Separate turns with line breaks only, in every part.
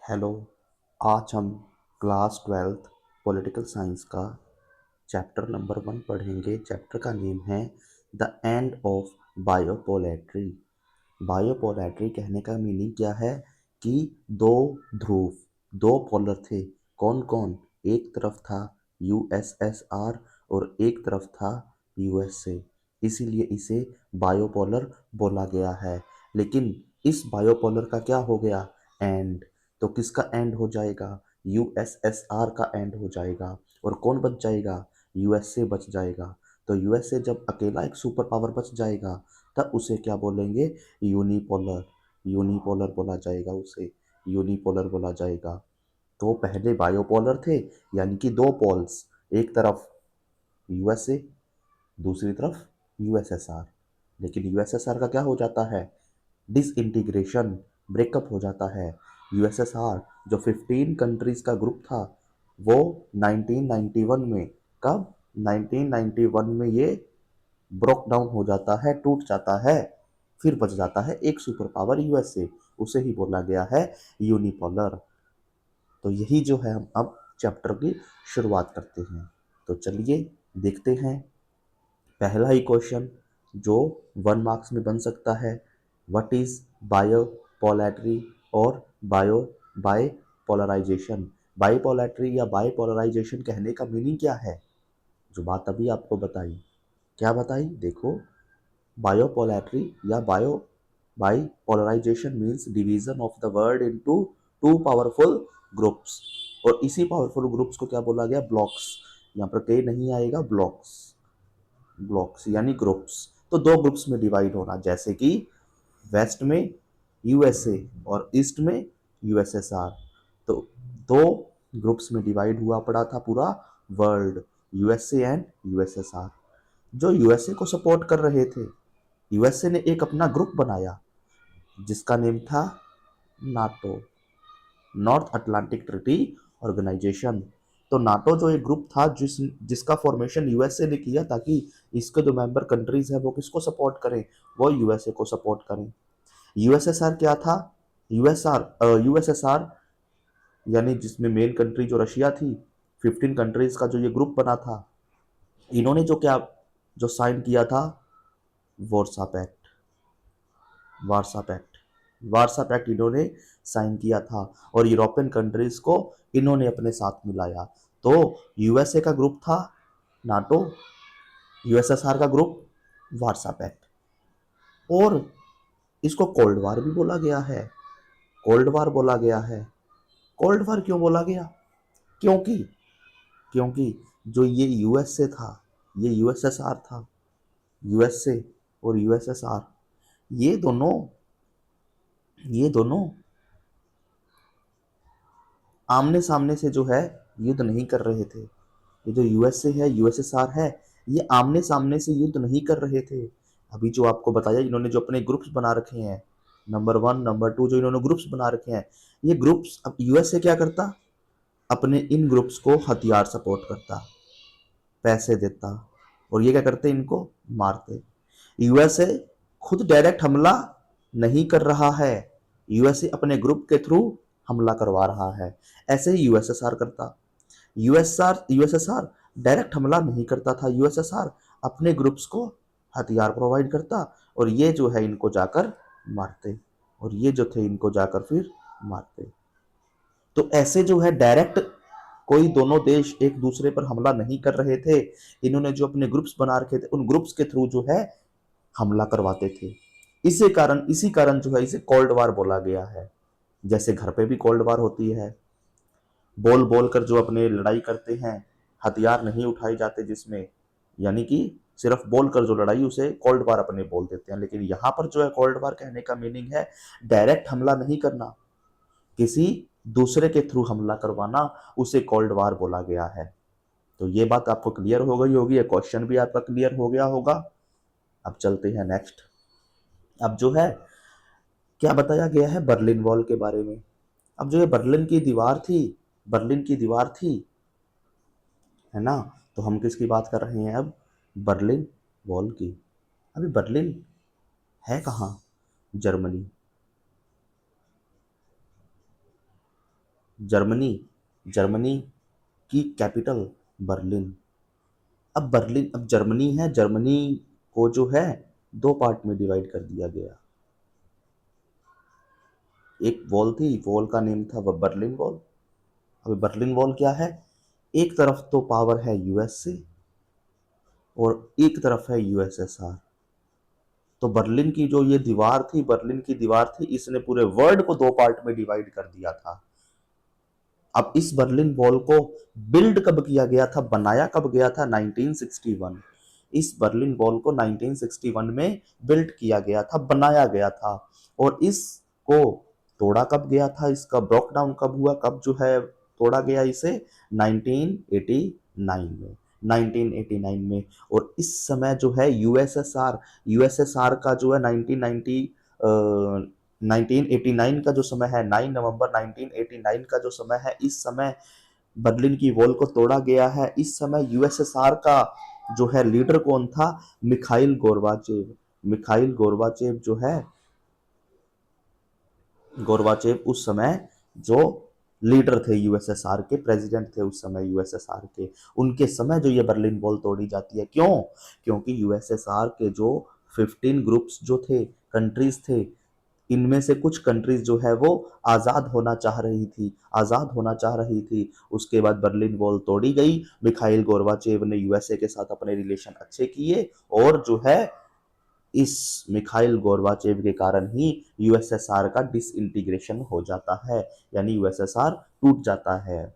Hello. आज हम class 12th political science का चैप्टर नंबर 1 पढ़ेंगे। चैप्टर का नेम है द एंड ऑफ बायोपोलैट्री। बायोपोलैट्री कहने का मीनिंग क्या है कि दो ध्रुव, दो पोलर थे। कौन कौन? एक तरफ था यूएसएसआर और एक तरफ था यूएसए, इसीलिए इसे बायोपोलर बोला गया है। लेकिन इस बायोपोलर का क्या हो गया? एंड। तो किसका एंड हो जाएगा? यूएसएसआर का एंड हो जाएगा। और कौन बच जाएगा? यूएसए बच जाएगा। तो यूएसए जब अकेला एक सुपर पावर बच जाएगा तब उसे क्या बोलेंगे? यूनिपोलर। यूनिपोलर बोला जाएगा उसे, यूनिपोलर बोला जाएगा। तो पहले बायोपोलर थे, यानी कि दो पोल्स, एक तरफ यूएसए, दूसरी तरफ यूएसएसआर। लेकिन यूएसएसआर का क्या हो जाता है? डिसइंटीग्रेशन, ब्रेकअप हो जाता है। यूएसएसआर जो 15 कंट्रीज का ग्रुप था वो 1991 में, कब? 1991 में ये ब्रोक डाउन हो जाता है, टूट जाता है। फिर बच जाता है एक सुपर पावर यूएसए, उसे ही बोला गया है यूनिपोलर। तो यही जो है, हम अब चैप्टर की शुरुआत करते हैं। तो चलिए देखते हैं पहला ही क्वेश्चन जो 1 मार्क्स में बन सकता है। व्हाट इज बायोपोलैट्री और बायपोलराइजेशन? बाइपोलैट्री या बाइपोलराइजेशन कहने का मीनिंग क्या है? जो बात अभी आपको बताई, क्या बताई? देखो, बायोपोलैट्री या bipolarisation means division of the world into two powerful groups. और इसी पावरफुल ग्रुप्स को क्या बोला गया? ब्लॉक्स। यहाँ पर कई नहीं आएगा, ब्लॉक्स। ब्लॉक्स यानी ग्रुप्स। तो दो ग्रुप्स में डिवाइड होना, जैसे कि वेस्ट में यूएसए और ईस्ट में यूएसएसआर। तो दो ग्रुप्स में डिवाइड हुआ पड़ा था पूरा वर्ल्ड, यूएसए एंड यूएसएसआर। जो यूएसए को सपोर्ट कर रहे थे, यूएसए ने एक अपना ग्रुप बनाया जिसका नेम था NATO, north Atlantic treaty organisation. तो नाटो जो एक ग्रुप था जिसका फॉर्मेशन यूएसए ने किया ताकि इसके जो मेंबर कंट्रीज है वो किसको सपोर्ट करें? वो यूएसए को सपोर्ट करें। यूएसएसआर क्या था? यूएसएसआर यानी जिसमें मेन कंट्री जो रशिया थी, 15 कंट्रीज का जो ये ग्रुप बना था, इन्होंने जो क्या जो साइन किया था? Warsaw pact. Warsaw pact, Warsaw pact इन्होंने साइन किया था और यूरोपियन कंट्रीज को इन्होंने अपने साथ मिलाया। तो यूएसए का ग्रुप था नाटो, यूएसएसआर का ग्रुप वार्सा पैक्ट। और इसको कोल्ड वार भी बोला गया है। कोल्ड वार बोला गया है। कोल्ड वार क्यों बोला गया? क्योंकि क्योंकि जो ये यूएसए था, ये यूएसएसआर था, यूएसए और यूएसएसआर, ये दोनों ये दोनों आमने सामने से जो है युद्ध नहीं कर रहे थे। ये जो यूएसए है, यूएसएसआर है, ये आमने सामने से युद्ध नहीं कर रहे थे। अभी जो आपको बताया, इन्होंने जो अपने ग्रुप्स बना रखे हैं, नंबर 1 नंबर 2 जो इन्होंने ग्रुप्स बना रखे हैं, ये ग्रुप्स, अब यूएसए क्या करता? अपने इन ग्रुप्स को हथियार सपोर्ट करता, पैसे देता, और ये क्या करते? इनको मारते। यूएसए खुद डायरेक्ट हमला नहीं कर रहा है, यूएसए अपने ग्रुप के थ्रू हमला करवा रहा है। ऐसे ही यूएसएसआर करता। यूएसएसआर डायरेक्ट हमला नहीं करता था, यूएसएसआर अपने ग्रुप्स को हथियार प्रोवाइड करता और ये जो है इनको जाकर मारते, और ये जो थे इनको जाकर फिर मारते। तो ऐसे जो है डायरेक्ट कोई दोनों देश एक दूसरे पर हमला नहीं कर रहे थे। इन्होंने जो अपने ग्रुप्स बना रखे थे, उन ग्रुप्स के थ्रू जो है हमला करवाते थे। इसी कारण जो है इसे कोल्ड वार बोला गया है। जैसे घर पे भी कोल्ड वार होती है, बोल बोल कर जो अपने लड़ाई करते हैं, हथियार नहीं उठाए जाते जिसमें, यानी कि सिर्फ बोल कर जो लड़ाई, उसे कोल्ड वार अपने बोल देते हैं। लेकिन यहाँ पर जो है कोल्ड वार कहने का मीनिंग है डायरेक्ट हमला नहीं करना, किसी दूसरे के थ्रू हमला करवाना, उसे कोल्ड वार बोला गया है। तो ये बात आपको क्लियर हो गई होगी, ये क्वेश्चन भी आपका क्लियर हो गया होगा। अब चलते हैं नेक्स्ट। अब जो है क्या बताया गया है बर्लिन वॉल के बारे में। अब जो ये बर्लिन की दीवार थी, बर्लिन की दीवार थी, है ना? तो हम किसकी बात कर रहे हैं अब? बर्लिन वॉल की। अभी बर्लिन है कहाँ? जर्मनी। जर्मनी, जर्मनी की कैपिटल बर्लिन। अब जर्मनी है, जर्मनी को जो है दो पार्ट में डिवाइड कर दिया गया। एक वॉल थी, वॉल का नेम था वह बर्लिन वॉल। अब बर्लिन वॉल क्या है, एक तरफ तो पावर है यूएसए और एक तरफ है यूएसएसआर। तो बर्लिन की जो ये दीवार थी, बर्लिन की दीवार थी, इसने पूरे वर्ल्ड को दो पार्ट में डिवाइड कर दिया था। अब इस बर्लिन वॉल को बिल्ड कब किया गया था, बनाया कब गया था, 1961। इस बर्लिन वॉल को 1961 में बिल्ड किया गया था, बनाया गया था। और इसको तोड़ा कब गया था, इसका ब्रोक डाउन कब हुआ, कब जो है तोड़ा गया इसे, 1989 में, 1989 में। और इस समय जो है यूएसएसआर, यूएसएसआर का जो है 1989 का जो समय है, 9 नवंबर 1989 का जो समय है, इस समय बर्लिन की वॉल को तोड़ा गया है। इस समय यूएसएसआर का जो है लीडर कौन था, मिखाइल गोर्बाचेव। मिखाइल गोर्बाचेव जो है, गोर्बाचेव उस समय जो लीडर थे यूएसएसआर के, प्रेसिडेंट थे उस समय यूएसएसआर के, उनके समय जो ये बर्लिन वॉल तोड़ी जाती है। क्यों, क्योंकि यूएसएसआर के जो 15 ग्रुप्स जो थे, कंट्रीज थे, इनमें से कुछ कंट्रीज जो है वो आज़ाद होना चाह रही थी, आज़ाद होना चाह रही थी। उसके बाद बर्लिन वॉल तोड़ी गई, मिखाइल गोर्बाचेव ने यूएसए के साथ अपने रिलेशन अच्छे किए, और जो है इस मिखाइल गोर्बाचेव के कारण ही यूएसएसआर का डिसइंटीग्रेशन हो जाता है, यानी यूएसएसआर टूट जाता है।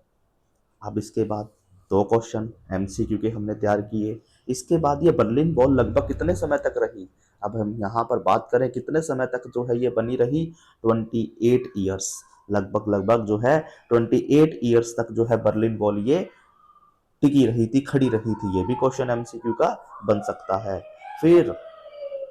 अब इसके बाद दो क्वेश्चन एमसीक्यू के हमने तैयार किए। इसके बाद ये बर्लिन वॉल लगभग कितने समय तक रही, अब हम यहाँ पर बात करें कितने समय तक जो है ये बनी रही, 28 ईयर्स, लगभग लगभग जो है 28 ईयर्स तक जो है बर्लिन वॉल ये टिकी रही थी, खड़ी रही थी। ये भी क्वेश्चन एमसीक्यू का बन सकता है। फिर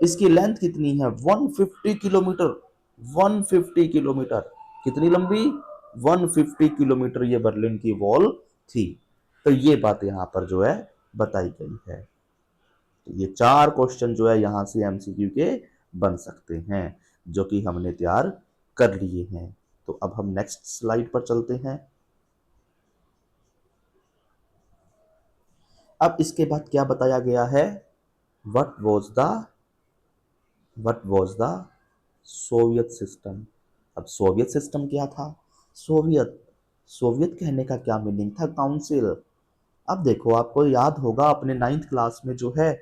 इसकी लेंथ कितनी है, 150 किलोमीटर, 150 किलोमीटर, कितनी लंबी, 150 किलोमीटर ये बर्लिन की वॉल थी। तो ये बात यहां पर जो है बताई गई है। तो ये चार क्वेश्चन जो है यहां से एमसीक्यू के बन सकते हैं, जो कि हमने तैयार कर लिए हैं। तो अब हम नेक्स्ट स्लाइड पर चलते हैं। अब इसके बाद क्या बताया गया है, what was the what was the Soviet system. अब सोवियत सिस्टम क्या था, सोवियत, सोवियत कहने का क्या मीनिंग था, काउंसिल। अब देखो आपको याद होगा अपने 9th क्लास में जो है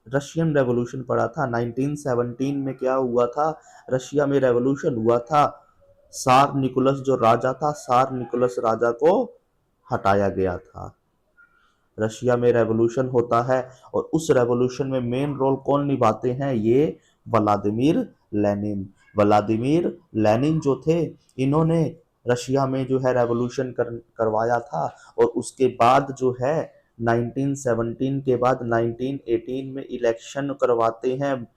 रशियन रेवोल्यूशन पढ़ा था, 1917 में क्या हुआ था, रशिया में रेवोल्यूशन हुआ था। सार निकोलस जो राजा था, सार निकोलस राजा को हटाया गया था। रशिया में रेवोल्यूशन होता है, और उस रेवोल्यूशन में मेन रोल कौन निभाते हैं, ये व्लादिमीर लेनिन। व्लादिमीर लेनिन जो थे, इन्होंने रशिया में जो है रेवोल्यूशन करवाया था। और उसके बाद जो है 1917 के बाद 1918 में इलेक्शन करवाते हैं।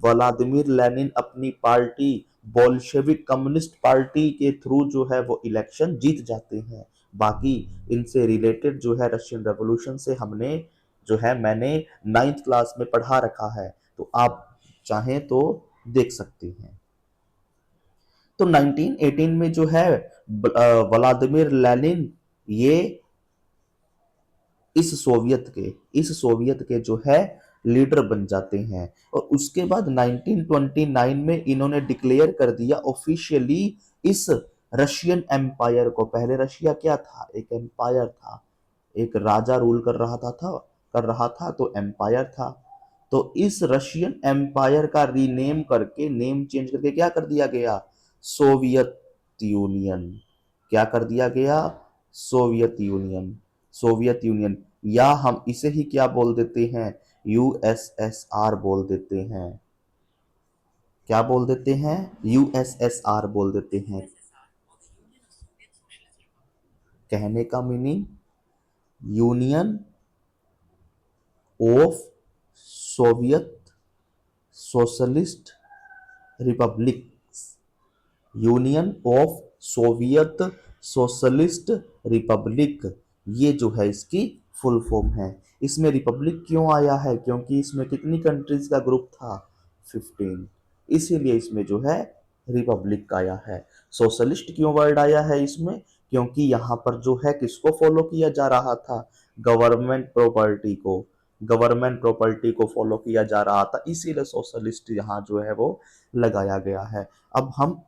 व्लादिमीर लेनिन अपनी पार्टी बोल्शेविक कम्युनिस्ट पार्टी के थ्रू जो है वो इलेक्शन जीत जाते हैं। बाकी इनसे रिलेटेड जो है रशियन रेवोल्यूशन से हमने जो है मैंने 9th क्लास में पढ़ा रखा है, तो आप चाहें तो देख सकते हैं। तो 1918 में जो है व्लादिमीर लेनिन ये इस सोवियत के जो है लीडर बन जाते हैं। और उसके बाद 1929 में इन्होंने डिक्लेयर कर दिया ऑफिशियली इस रशियन एम्पायर को। पहले रशिया क्या था, एक एम्पायर था, एक राजा रूल कर रहा था, तो एम्पायर था। तो इस रशियन एम्पायर का रीनेम करके, नेम चेंज करके क्या कर दिया गया, सोवियत यूनियन। क्या कर दिया गया, सोवियत यूनियन, सोवियत यूनियन। या हम इसे ही क्या बोल देते हैं, यूएसएसआर बोल देते हैं। क्या बोल देते हैं, यूएसएसआर बोल देते हैं। कहने का meaning, union of Soviet socialist Republic, union of Soviet socialist Republic, ये जो है इसकी फुल फॉर्म है। इसमें रिपब्लिक क्यों आया है, क्योंकि इसमें कितनी कंट्रीज का ग्रुप था, 15, इसीलिए इसमें जो है रिपब्लिक आया है। सोशलिस्ट क्यों वर्ड आया है इसमें, क्योंकि यहाँ पर जो है किसको फॉलो किया जा रहा था, गवर्नमेंट प्रॉपर्टी को फॉलो किया जा रहा था, इसीलिए सोशलिस्ट यहाँ जो है वो लगाया गया है। अब हम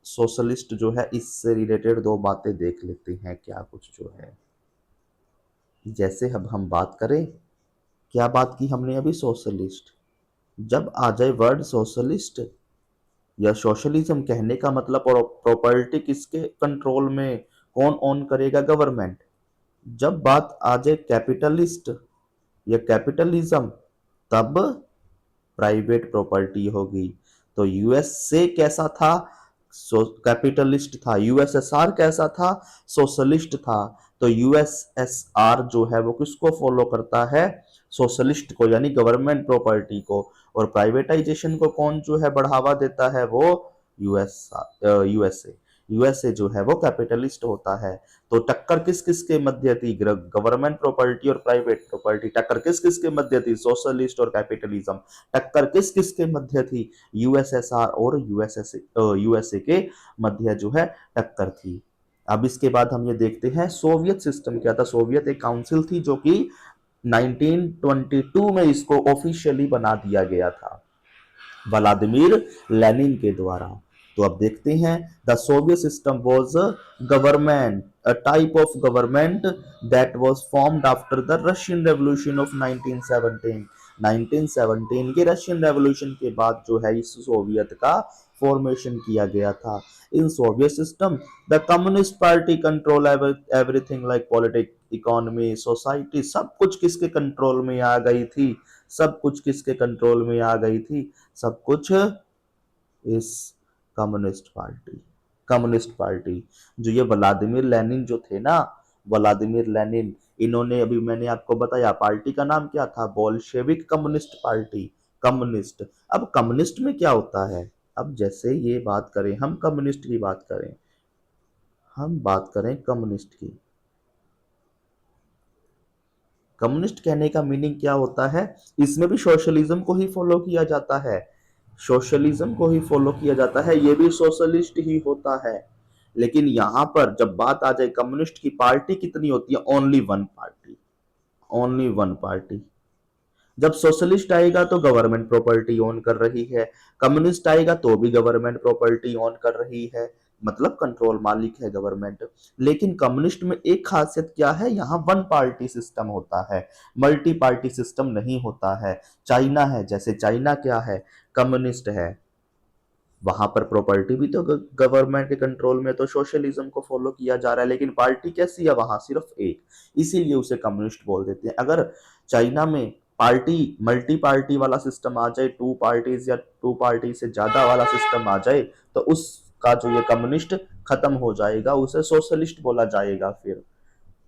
सोशलिस्ट जो है इससे रिलेटेड दो बातें देख लेते हैं क्या कुछ जो है। जैसे अब हम बात करें, क्या बात की हमने अभी, सोशलिस्ट। जब आ जाए वर्ड सोशलिस्ट या सोशलिज्म, कहने का मतलब प्रॉपर्टी किसके कंट्रोल में, कौन ओन करेगा, गवर्नमेंट। जब बात आ जाए कैपिटलिस्ट या कैपिटलिज्म, तब प्राइवेट प्रॉपर्टी होगी। तो यूएसए कैसा था, कैपिटलिस्ट था। यूएसएसआर कैसा था, सोशलिस्ट था। तो यूएसएसआर जो है वो किसको फॉलो करता है, सोशलिस्ट को, यानी गवर्नमेंट प्रॉपर्टी को। और प्राइवेटाइजेशन को कौन जो है बढ़ावा देता है, वो यूएसए। यूएसए जो है वो कैपिटलिस्ट होता है। तो टक्कर किस किस के मध्य थी, गवर्नमेंट प्रॉपर्टी और प्राइवेट प्रॉपर्टी। टक्कर किस किस के मध्य थी, सोशलिस्ट और कैपिटलिज्म। टक्कर किस किस के मध्य थी, यूएसएसआर और यूएसए के मध्य जो है टक्कर थी। अब इसके बाद हम ये देखते हैं सोवियत सिस्टम क्या था। सोवियत एक काउंसिल थी जो कि 1922 में इसको ऑफिशियली बना दिया गया था व्लादिमीर लेनिन के द्वारा। तो अब देखते हैं, the Soviet system was government, a type of government that was formed after the Russian revolution of 1917। 1917 के रशियन रेवोल्यूशन के बाद जो है इस सोवियत का फॉर्मेशन किया गया था। In Soviet system the communist party control everything like politics, economy, society, सब कुछ किसके कंट्रोल में आ गई थी, सब कुछ किसके कंट्रोल में आ गई थी, सब कुछ इस कम्युनिस्ट पार्टी। जो ये व्लादिमीर लेनिन जो थे ना, व्लादिमीर लेनिन, इन्होंने, अभी मैंने आपको बताया पार्टी का नाम क्या था, बोल्शेविक कम्युनिस्ट पार्टी, कम्युनिस्ट। अब कम्युनिस्ट में क्या होता है, अब जैसे ये बात करें, हम कम्युनिस्ट की बात करें, हम बात करें कम्युनिस्ट की। कम्युनिस्ट कहने का मीनिंग क्या होता है, इसमें भी सोशलिज्म को ही फॉलो किया जाता है, सोशलिज्म को ही फॉलो किया जाता है, ये भी सोशलिस्ट ही होता है। लेकिन यहां पर जब बात आ जाए कम्युनिस्ट की, पार्टी कितनी होती है, only one party, only one party. जब सोशलिस्ट आएगा तो गवर्नमेंट प्रॉपर्टी ओन कर रही है, कम्युनिस्ट आएगा तो भी गवर्नमेंट प्रॉपर्टी ओन कर रही है, मतलब कंट्रोल मालिक है गवर्नमेंट। लेकिन कम्युनिस्ट में एक खासियत क्या है, यहाँ वन पार्टी सिस्टम होता है, मल्टी पार्टी सिस्टम नहीं होता है। चाइना है, जैसे चाइना क्या है, कम्युनिस्ट है, वहां पर प्रॉपर्टी भी तो गवर्नमेंट के कंट्रोल में, तो सोशलिज्म को फॉलो किया जा रहा है, लेकिन पार्टी कैसी है वहां, सिर्फ एक, इसीलिए उसे कम्युनिस्ट बोल देते हैं। अगर चाइना में पार्टी, मल्टी पार्टी वाला सिस्टम आ जाए, टू पार्टीज या टू पार्टी से ज्यादा वाला सिस्टम आ जाए, तो उसका जो ये कम्युनिस्ट खत्म हो जाएगा, उसे सोशलिस्ट बोला जाएगा। फिर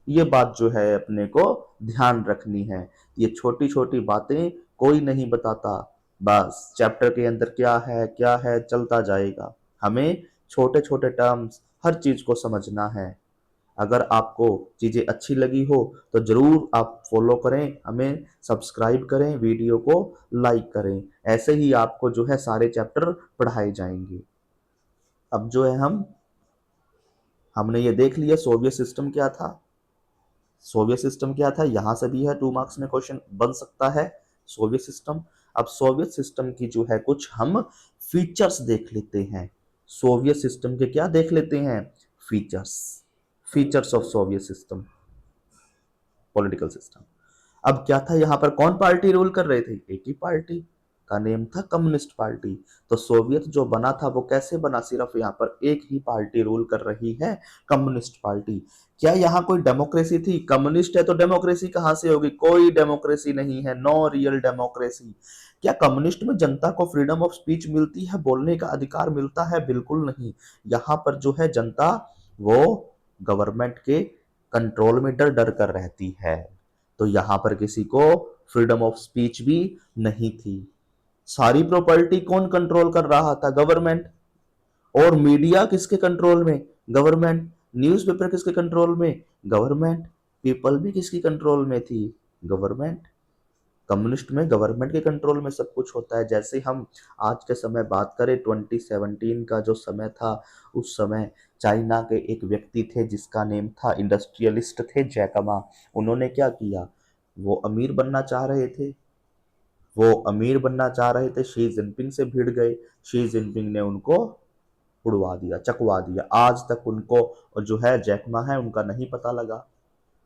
ये बात जो है अपने को ध्यान रखनी है। ये छोटी छोटी बातें कोई नहीं बताता, बस चैप्टर के अंदर क्या है चलता जाएगा, हमें छोटे छोटे टर्म्स हर चीज को समझना है। अगर आपको चीजें अच्छी लगी हो तो जरूर आप फॉलो करें हमें, सब्सक्राइब करें, वीडियो को लाइक करें, ऐसे ही आपको जो है सारे चैप्टर पढ़ाए जाएंगे। अब जो है हमने ये देख लिया सोवियत सिस्टम क्या था, सोवियत सिस्टम क्या था, यहां से भी है 2 मार्क्स में क्वेश्चन बन सकता है, सोवियत सिस्टम। अब सोवियत सिस्टम की जो है कुछ हम फीचर्स देख लेते हैं, सोवियत सिस्टम के क्या देख लेते हैं, features, features of Soviet system, political system. अब क्या था, यहां पर कौन पार्टी रूल कर रहे थे, एक ही पार्टी का नेम था कम्युनिस्ट पार्टी। तो सोवियत जो बना था वो कैसे बना, सिर्फ यहाँ पर एक ही पार्टी रूल कर रही है, कम्युनिस्ट पार्टी। क्या यहाँ कोई डेमोक्रेसी थी, कम्युनिस्ट है तो डेमोक्रेसी कहां से होगी, कोई डेमोक्रेसी नहीं है, नो रियल डेमोक्रेसी। क्या कम्युनिस्ट में जनता को फ्रीडम ऑफ स्पीच मिलती है, बोलने का अधिकार मिलता है, बिल्कुल नहीं। यहाँ पर जो है जनता वो गवर्नमेंट के कंट्रोल में डर डर कर रहती है, तो यहां पर किसी को फ्रीडम ऑफ स्पीच भी नहीं थी। सारी प्रॉपर्टी कौन कंट्रोल कर रहा था, गवर्नमेंट। और मीडिया किसके कंट्रोल में, गवर्नमेंट। न्यूज़पेपर किसके कंट्रोल में, गवर्नमेंट। पीपल भी किसकी कंट्रोल में थी, गवर्नमेंट। कम्युनिस्ट में गवर्नमेंट के कंट्रोल में सब कुछ होता है। जैसे हम आज के समय बात करें, 2017 का जो समय था, उस समय चाइना के एक व्यक्ति थे जिसका नेम था, इंडस्ट्रियलिस्ट थे, जैकमा। उन्होंने क्या किया, वो अमीर बनना चाह रहे थे, शी जिनपिंग से भिड़ गए। शी जिनपिंग ने उनको उड़वा दिया, चकवा दिया। आज तक उनको जो है जैकमा है उनका नहीं पता लगा।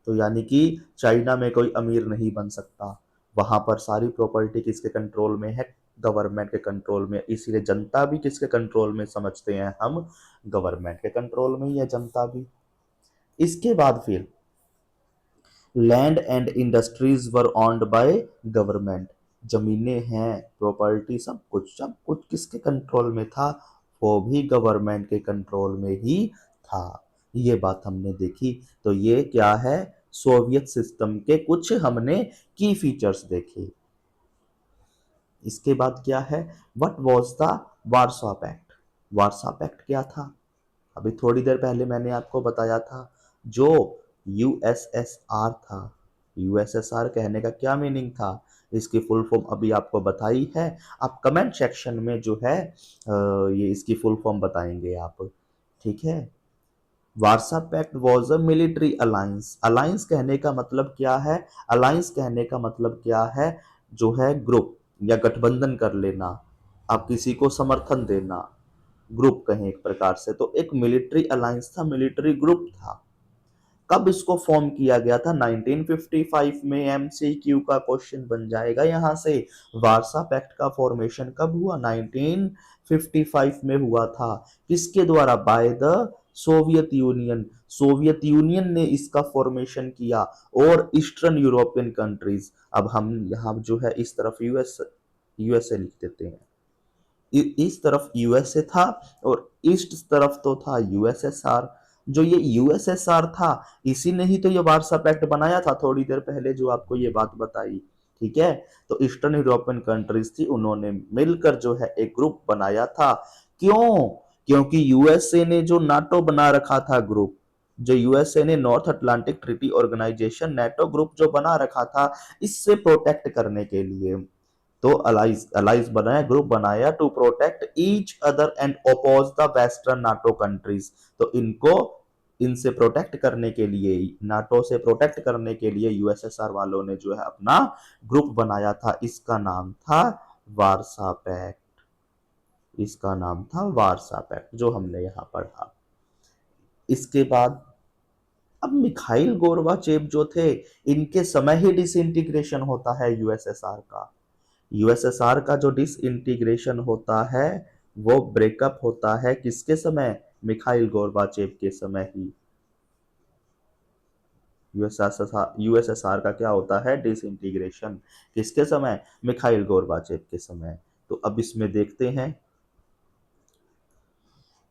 तो यानी कि चाइना में कोई अमीर नहीं बन सकता, वहां पर सारी प्रॉपर्टी किसके कंट्रोल में है, गवर्नमेंट के कंट्रोल में। इसीलिए जनता भी किसके कंट्रोल में समझते हैं हम, गवर्नमेंट के कंट्रोल में ही है जनता भी। इसके बाद फिर land and industries were owned by government. जमीनें हैं, प्रॉपर्टी, सब कुछ किसके कंट्रोल में था, वो भी गवर्नमेंट के कंट्रोल में ही था। ये बात हमने देखी। तो ये क्या है, सोवियत सिस्टम के कुछ हमने की फीचर्स देखे। इसके बाद क्या है, what was the Warsaw pact. Warsaw pact क्या था, अभी थोड़ी देर पहले मैंने आपको बताया था, जो यूएसएसआर था। यूएसएसआर कहने का क्या मीनिंग था, इसकी फुल फॉर्म अभी आपको बताई है। आप कमेंट सेक्शन में जो है ये इसकी फुल फॉर्म बताएंगे आप, ठीक है। Warsaw pact was a military alliance. Alliance कहने का मतलब क्या है, अलायंस कहने का मतलब क्या है, जो है ग्रुप या गठबंधन कर लेना, आप किसी को समर्थन देना, ग्रुप कहें एक प्रकार से। तो एक मिलिट्री अलायंस था, मिलिट्री ग्रुप था। कब इसको फॉर्म किया गया था, 1955 में। एमसीक्यू का क्वेश्चन बन जाएगा यहां से। वार्सा पैक्ट का फॉर्मेशन कब हुआ, 1955 में हुआ था। किसके द्वारा, by the Soviet union. Soviet union ने इसका फॉर्मेशन किया, और ईस्टर्न यूरोपियन कंट्रीज। अब हम यहाँ जो है इस तरफ यूएसए लिख देते हैं। इस तरफ यूएसए था और ईस्ट तरफ तो था यूएसएसआर। जो ये यूएसएसआर था, इसी ने ही तो ये वार्सा पैक्ट बनाया था, थोड़ी देर पहले जो आपको ये बात बताई, ठीक है। तो ईस्टर्न यूरोपियन कंट्रीज थी, उन्होंने मिलकर जो है एक ग्रुप बनाया था। क्यों, क्योंकि यूएसए ने जो नाटो बना रखा था ग्रुप, जो यूएसए ने north Atlantic treaty organisation NATO group जो बना रखा था, इससे प्रोटेक्ट करने के लिए तो अलाइज अलाइज बनाया, ग्रुप बनाया, to protect each other and oppose the western NATO countries. तो इनको, इनसे प्रोटेक्ट करने के लिए, नाटो से प्रोटेक्ट करने के लिए यूएसएसआर वालों ने जो है अपना ग्रुप बनाया था। इसका नाम था वार्सा पैक्ट। इसका नाम था वार्सा पैक्ट, जो हमने यहां पढ़ा। इसके बाद अब मिखाइल गोर्बाचेव जो थे, इनके समय ही डिसइंटीग्रेशन होता है यूएसएसआर का। यूएसएसआर का जो डिसइंटीग्रेशन होता है, वो ब्रेकअप होता है किसके समय, मिखाइल गोर्बाचेव के समय ही। यूएसएसआर का क्या होता है, डिसइंटीग्रेशन, किसके समय, मिखाइल गोर्बाचेव के समय। तो अब इसमें देखते हैं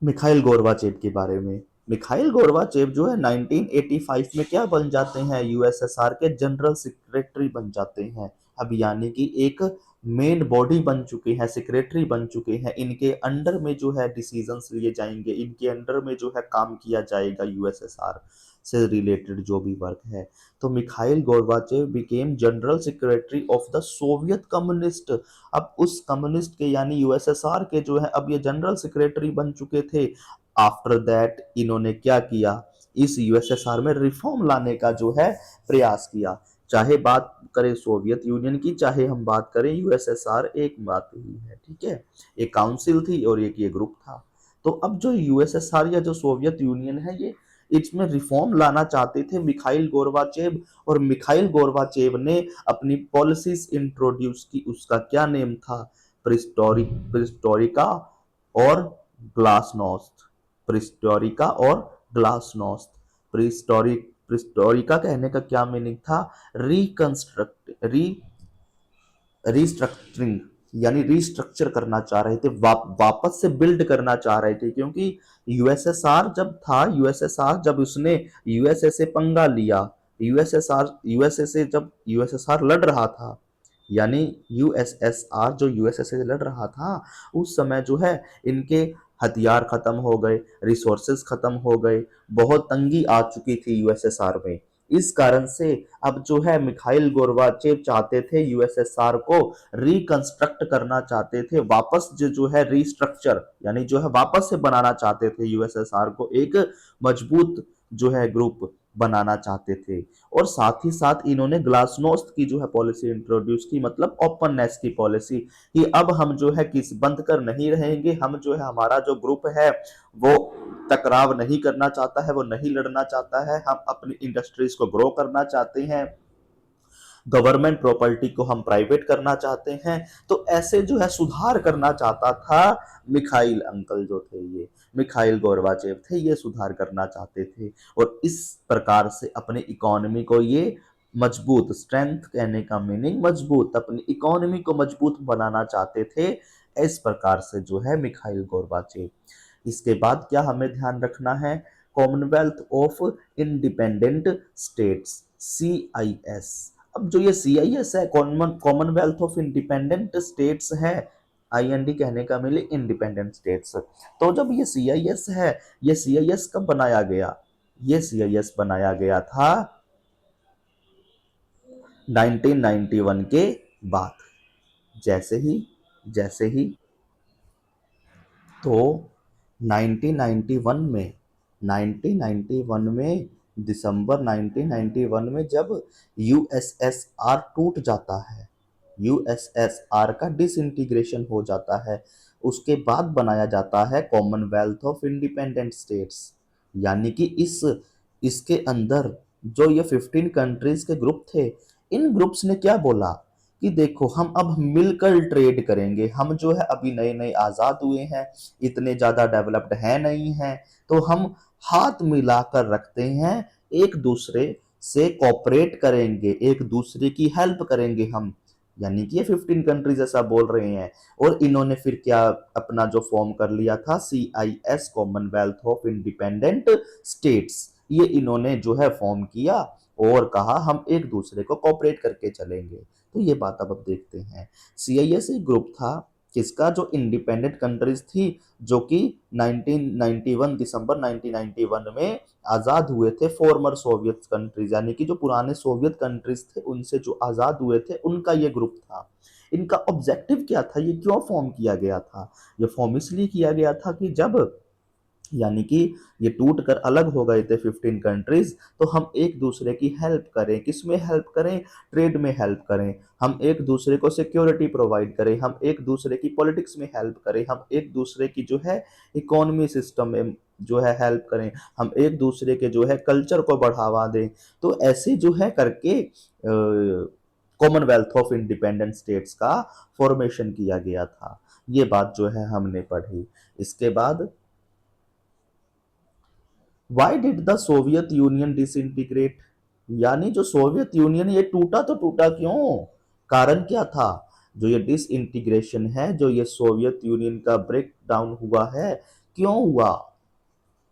मिखाइल गोर्बाचेव के बारे में। मिखाइल गोर्बाचेव जो है 1985 में क्या बन जाते हैं, यूएसएसआर के जनरल सेक्रेटरी बन जाते हैं। अब यानी कि एक मेन बॉडी बन चुके हैं, सेक्रेटरी बन चुके हैं। इनके अंडर में जो है डिसीजंस लिए जाएंगे, इनके अंडर में जो है काम किया जाएगा, यूएसएसआर से रिलेटेड जो भी वर्क है। तो Mikhail Gorbachev became general secretary of the Soviet communist. अब उस कम्युनिस्ट के यानी यूएसएसआर के जो है अब ये जनरल सेक्रेटरी बन चुके थे। आफ्टर दैट इन्होंने क्या किया, इस यूएसएसआर में रिफॉर्म लाने का जो है प्रयास किया। चाहे बात करें सोवियत यूनियन की, चाहे हम बात करें यूएसएसआर, एक बात ही है, ठीक है। एक काउंसिल थी और एक ये ग्रुप था। तो अब जो यूएसएसआर या जो सोवियत यूनियन है, ये इसमें रिफॉर्म लाना चाहते थे मिखाइल गोर्बाचेव। और मिखाइल गोर्बाचेव ने अपनी पॉलिसीज इंट्रोड्यूस की। उसका क्या नेम था, प्रिस्टोरिका और ग्लासनोस्ट। प्रिस्टोरिका और ग्लासनोस्ट। प्रिस्टोरिका कहने का क्या मीनिंग था, रीस्ट्रक्चरिंग, यानी रीस्ट्रक्चर करना चाह रहे थे, वापस से बिल्ड करना चाह रहे थे। क्योंकि यूएसएसआर जब उसने यूएसए से पंगा लिया, यूएसए से जब यूएसएसआर लड़ रहा था, यानी यूएसएसआर जो यूएसए से लड़ रहा था, उस समय जो है इनके हथियार खत्म हो गए, रिसोर्सेज खत्म हो गए, बहुत तंगी आ चुकी थी यूएसएसआर में। इस कारण से अब जो है मिखाइल गोर्बाचेव चाहते थे यूएसएसआर को रिकंस्ट्रक्ट करना चाहते थे, वापस जो है रीस्ट्रक्चर यानी जो है वापस से बनाना चाहते थे यूएसएसआर को, एक मजबूत जो है ग्रुप बनाना चाहते थे। और साथ ही साथ इन्होंने ग्लासनोस्ट की जो है पॉलिसी इंट्रोड्यूस की, मतलब ओपननेस की पॉलिसी, कि अब हम जो है किस बंद कर नहीं रहेंगे, हम जो है हमारा जो ग्रुप है वो टकराव नहीं करना चाहता है, वो नहीं लड़ना चाहता है, हम अपनी इंडस्ट्रीज को ग्रो करना चाहते हैं, गवर्नमेंट प्रॉपर्टी को हम प्राइवेट करना चाहते हैं। तो ऐसे जो है सुधार करना चाहता था मिखाइल अंकल जो थे, ये मिखाइल गोर्बाचेव थे, ये सुधार करना चाहते थे। और इस प्रकार से अपने इकोनॉमी को ये मजबूत, स्ट्रेंथ कहने का मीनिंग मजबूत, अपनी इकोनॉमी को मजबूत बनाना चाहते थे। इस प्रकार से जो है मिखाइल गोर्बाचेव। इसके बाद क्या हमें ध्यान रखना है, Commonwealth of independent states, CIS। अब जो ये CIS है, कॉमनवेल्थ ऑफ इंडिपेंडेंट स्टेट्स है, IND कहने का मिले इंडिपेंडेंट स्टेट्स। तो जब ये CIS है, ये CIS कब बनाया गया, ये CIS बनाया गया था 1991 के बाद। जैसे ही तो 1991 में दिसंबर 1991 में जब यूएसएसआर टूट जाता है, यूएसएसआर का डिसइंटीग्रेशन हो जाता है, उसके बाद बनाया जाता है कॉमनवेल्थ ऑफ इंडिपेंडेंट स्टेट्स। यानी कि इसके अंदर जो ये 15 कंट्रीज के ग्रुप थे, इन ग्रुप्स ने क्या बोला कि देखो हम अब मिलकर ट्रेड करेंगे, हम जो है अभी नए नए आजाद हुए हैं, इतने ज्यादा डेवलप्ड है नहीं हैं, तो हम हाथ मिलाकर रखते हैं, एक दूसरे से कोऑपरेट करेंगे, एक दूसरे की हेल्प करेंगे हम। यानी कि ये 15 कंट्रीज ऐसा बोल रहे हैं। और इन्होंने फिर क्या अपना जो फॉर्म कर लिया था, CIS, Commonwealth of independent states, ये इन्होंने जो है फॉर्म किया और कहा हम एक दूसरे को कोऑपरेट करके चलेंगे। तो ये बात अब देखते हैं। CIS एक ग्रुप था किसका, जो इंडिपेंडेंट कंट्रीज थी, जो कि 1991 दिसंबर 1991 में आजाद हुए थे, फॉर्मर सोवियत कंट्रीज, यानी कि जो पुराने सोवियत कंट्रीज थे उनसे जो आजाद हुए थे, उनका ये ग्रुप था। इनका ऑब्जेक्टिव क्या था, ये क्यों फॉर्म किया गया था, ये फॉर्म इसलिए किया गया था कि जब यानी कि ये टूट कर अलग हो गए थे 15 कंट्रीज, तो हम एक दूसरे की हेल्प करें, किसमें हेल्प करें, ट्रेड में हेल्प करें, हम एक दूसरे को सिक्योरिटी प्रोवाइड करें, हम एक दूसरे की पॉलिटिक्स में हेल्प करें, हम एक दूसरे की जो है इकोनॉमी सिस्टम में जो है हेल्प करें, हम एक दूसरे के जो है कल्चर को बढ़ावा दें। तो ऐसे जो है करके कॉमनवेल्थ ऑफ इंडिपेंडेंट स्टेट्स का फॉर्मेशन किया गया था। ये बात जो है हमने पढ़ी। इसके बाद why did the Soviet union disintegrate, यानी जो सोवियत यूनियन ये टूटा तो टूटा क्यों, कारण क्या था, जो ये डिसइंटीग्रेशन है, जो ये सोवियत यूनियन का ब्रेक डाउन हुआ है, क्यों हुआ,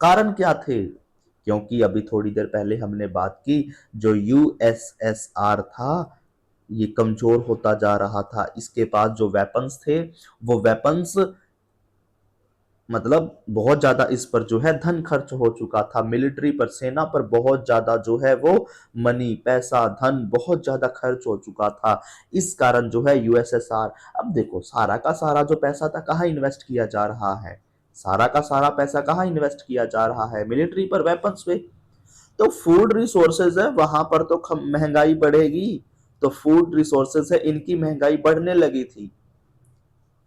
कारण क्या थे। क्योंकि अभी थोड़ी देर पहले हमने बात की, जो यूएसएसआर था ये कमजोर होता जा रहा था, इसके पास जो वेपन्स थे वो वेपन्स मतलब बहुत ज्यादा इस पर जो है धन खर्च हो चुका था, मिलिट्री पर, सेना पर बहुत ज्यादा जो है वो मनी, पैसा, धन बहुत ज्यादा खर्च हो चुका था। इस कारण जो है यूएसएसआर, अब देखो सारा का सारा जो पैसा था कहाँ इन्वेस्ट किया जा रहा है, सारा का सारा पैसा कहाँ इन्वेस्ट किया जा रहा है, मिलिट्री पर, वेपन्स पे। तो फूड रिसोर्सेज है वहां पर तो महंगाई बढ़ेगी, तो फूड रिसोर्सेज है इनकी महंगाई बढ़ने लगी थी।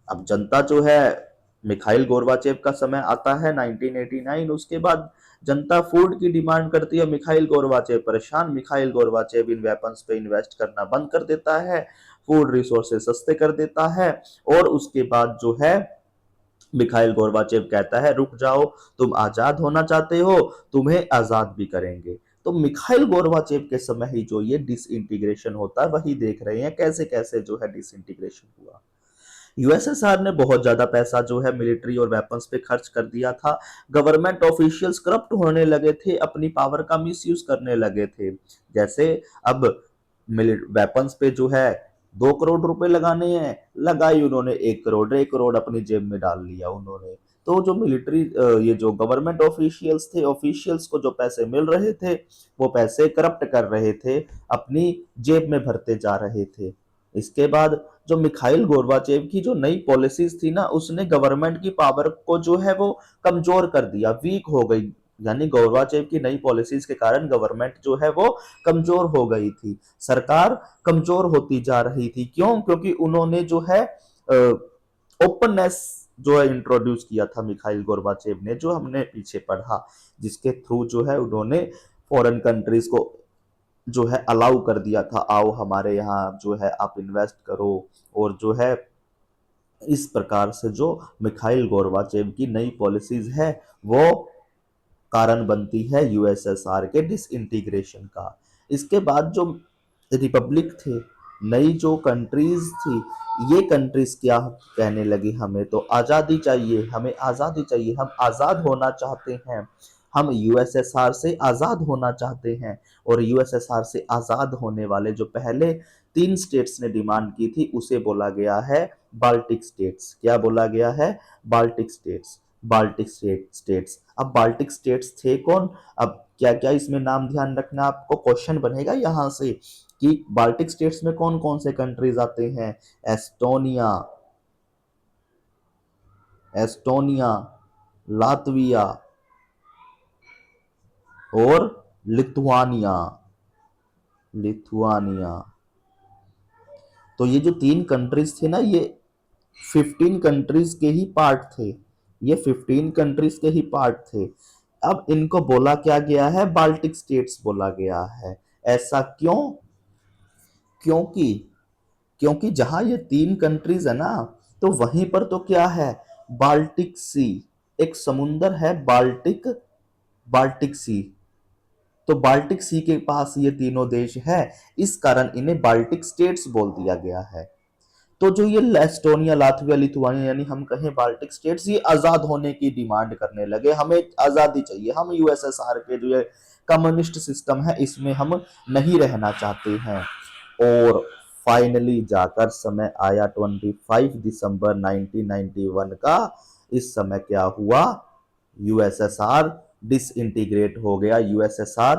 अब जनता जो है, मिखाइल गोर्बाचेव का समय आता है 1989, उसके बाद जनता फूड की डिमांड करती है, मिखाइल गोर्बाचेव परेशान, मिखाइल गोर्बाचेव इन वेपन्स पे इन्वेस्ट करना बंद कर देता है, फूड रिसोर्सेज सस्ते कर देता है, और उसके बाद जो है मिखाइल गोर्बाचेव कहता है रुक जाओ, तुम आजाद होना चाहते हो, तुम्हें आजाद भी करेंगे। तो मिखाइल गोर्बाचेव के समय ही जो ये डिसइंटीग्रेशन होता है वही देख रहे हैं कैसे कैसे जो है डिसइंटीग्रेशन हुआ। यूएसएसआर ने बहुत ज्यादा पैसा जो है मिलिट्री और वेपन्स पे खर्च कर दिया था, गवर्नमेंट ऑफिशियल्स करप्ट होने लगे थे, अपनी पावर का मिसयूज करने लगे थे। जैसे अब वेपन्स पे जो है 2 करोड़ रुपए लगाने हैं, लगाई उन्होंने 1 करोड़, 1 करोड़ अपनी जेब में डाल लिया उन्होंने। तो जो मिलिट्री ये जो गवर्नमेंट ऑफिशियल्स थे, ऑफिशियल्स को जो पैसे मिल रहे थे वो पैसे करप्ट कर रहे थे, अपनी जेब में भरते जा रहे थे। इसके बाद जो मिखाइल गोर्बाचेव की जो नई पॉलिसीज थी ना, उसने गवर्नमेंट की पावर को जो है वो कमजोर कर दिया, वीक हो गई। यानी गोर्बाचेव की नई पॉलिसीज के कारण गवर्नमेंट जो है वो कमजोर हो गई थी, सरकार कमजोर होती जा रही थी। क्यों? क्योंकि उन्होंने जो है ओपननेस जो है इंट्रोड्यूस किया था मिखाइल गोर्बाचेव ने, जो हमने पीछे पढ़ा, जिसके थ्रू जो है उन्होंने फॉरेन कंट्रीज को जो है अलाउ कर दिया था, आओ हमारे यहाँ जो है आप इन्वेस्ट करो। और जो है इस प्रकार से जो मिखाइल गोर्बाचेव की नई पॉलिसीज है वो कारण बनती है यूएसएसआर के डिसइंटीग्रेशन का। इसके बाद जो रिपब्लिक थे, नई जो कंट्रीज थी, ये कंट्रीज क्या कहने लगी, हमें तो आजादी चाहिए, हमें आजादी चाहिए, हम आजाद होना चाहते हैं, हम यूएसएसआर से आजाद होना चाहते हैं। और यूएसएसआर से आजाद होने वाले जो पहले 3 स्टेट्स ने डिमांड की थी उसे बोला गया है बाल्टिक स्टेट्स। क्या बोला गया है? Baltic states. Baltic states. अब बाल्टिक स्टेट्स थे कौन? अब क्या क्या इसमें नाम ध्यान रखना, आपको क्वेश्चन बनेगा यहां से कि बाल्टिक स्टेट्स में कौन कौन से कंट्रीज आते हैं। एस्टोनिया, एस्टोनिया, लातविया और लिथुआनिया। लिथुआनिया। तो ये जो 3 कंट्रीज थे ना, ये 15 कंट्रीज के ही पार्ट थे, ये 15 कंट्रीज के ही पार्ट थे। अब इनको बोला क्या गया है? बाल्टिक स्टेट्स बोला गया है। ऐसा क्यों? क्योंकि क्योंकि जहां ये 3 कंट्रीज है ना, तो वहीं पर तो क्या है? बाल्टिक सी, एक समुंदर है बाल्टिक, बाल्टिक सी। तो बाल्टिक सी के पास ये तीनों देश है, इस कारण इन्हें बाल्टिक स्टेट्स बोल दिया गया है। तो जो ये एस्टोनिया, लातविया, लिथुआनिया, यानी हम कहें बाल्टिक स्टेट्स, ये आजाद होने की डिमांड करने लगे, हमें आजादी चाहिए, हम यूएसएसआर के जो ये कम्युनिस्ट सिस्टम है इसमें हम नहीं रहना चाहते हैं। और फाइनली जाकर समय आया 25 दिसंबर 1991 का। इस समय क्या हुआ? यूएसएसआर डिसइंटीग्रेट हो गया, यूएसएसआर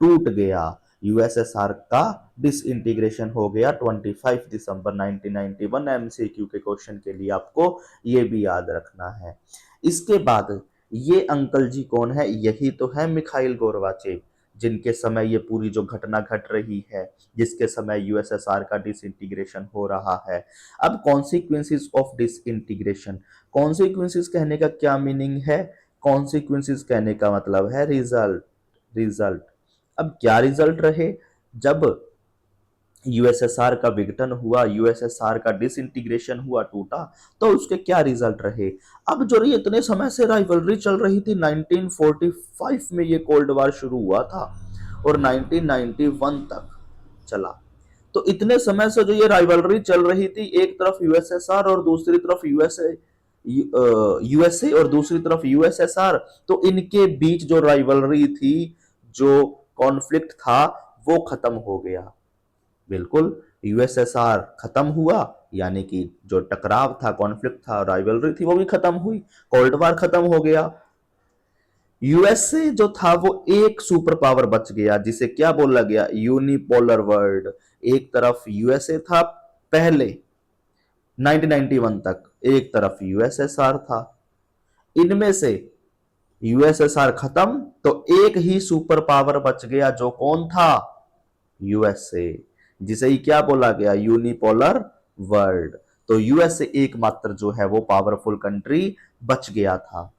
टूट गया, यूएसएसआर का डिसइंटीग्रेशन हो गया 25 दिसंबर 1991। एमसीक्यू के क्वेश्चन के लिए आपको ये भी याद रखना है। इसके बाद ये अंकल जी कौन है? यही तो है मिखाइल गोर्बाचेव, जिनके समय ये पूरी जो घटना घट रही है, जिसके समय यूएसएसआर का डिसइंटीग्रेशन हो रहा है। अब कॉन्सिक्वेंसेस ऑफ डिसइंटीग्रेशन, कॉन्सिक्वेंसेस कहने का क्या मीनिंग है? कॉन्सिक्वेंसेस कहने का मतलब है रिजल्ट, रिजल्ट। अब क्या रिजल्ट रहे? जब यूएसएसआर का विघटन हुआ, यूएसएसआर का डिसइंटीग्रेशन हुआ, टूटा, तो उसके क्या रिजल्ट रहे? अब जो ये इतने समय से राइवलरी चल रही थी, 1945 में ये कोल्ड वॉर शुरू हुआ था और 1991 तक चला। तो इतने समय से जो ये राइवलरी चल रही थी, एक तरफ यूएसएसआर और दूसरी तरफ यूएसए और दूसरी तरफ यूएसएसआर, तो इनके बीच जो राइवलरी थी, जो कॉन्फ्लिक्ट था, वो खत्म हो गया। बिल्कुल, यूएसएसआर खत्म हुआ, यानी कि जो टकराव था, कॉन्फ्लिक्ट था, राइवलरी थी, वो भी खत्म हुई, कोल्ड वॉर खत्म हो गया। यूएसए जो था वो एक सुपर पावर बच गया, जिसे क्या बोला गया? Unipolar world. एक तरफ यूएसए था पहले 1991 तक, एक तरफ यूएसएसआर था। इनमें से यूएसएसआर खत्म तो एक ही सुपर पावर बच गया, जो कौन था? यूएसए, जिसे ही क्या बोला गया? Unipolar world. तो यूएसए एकमात्र जो है वो पावरफुल कंट्री बच गया था,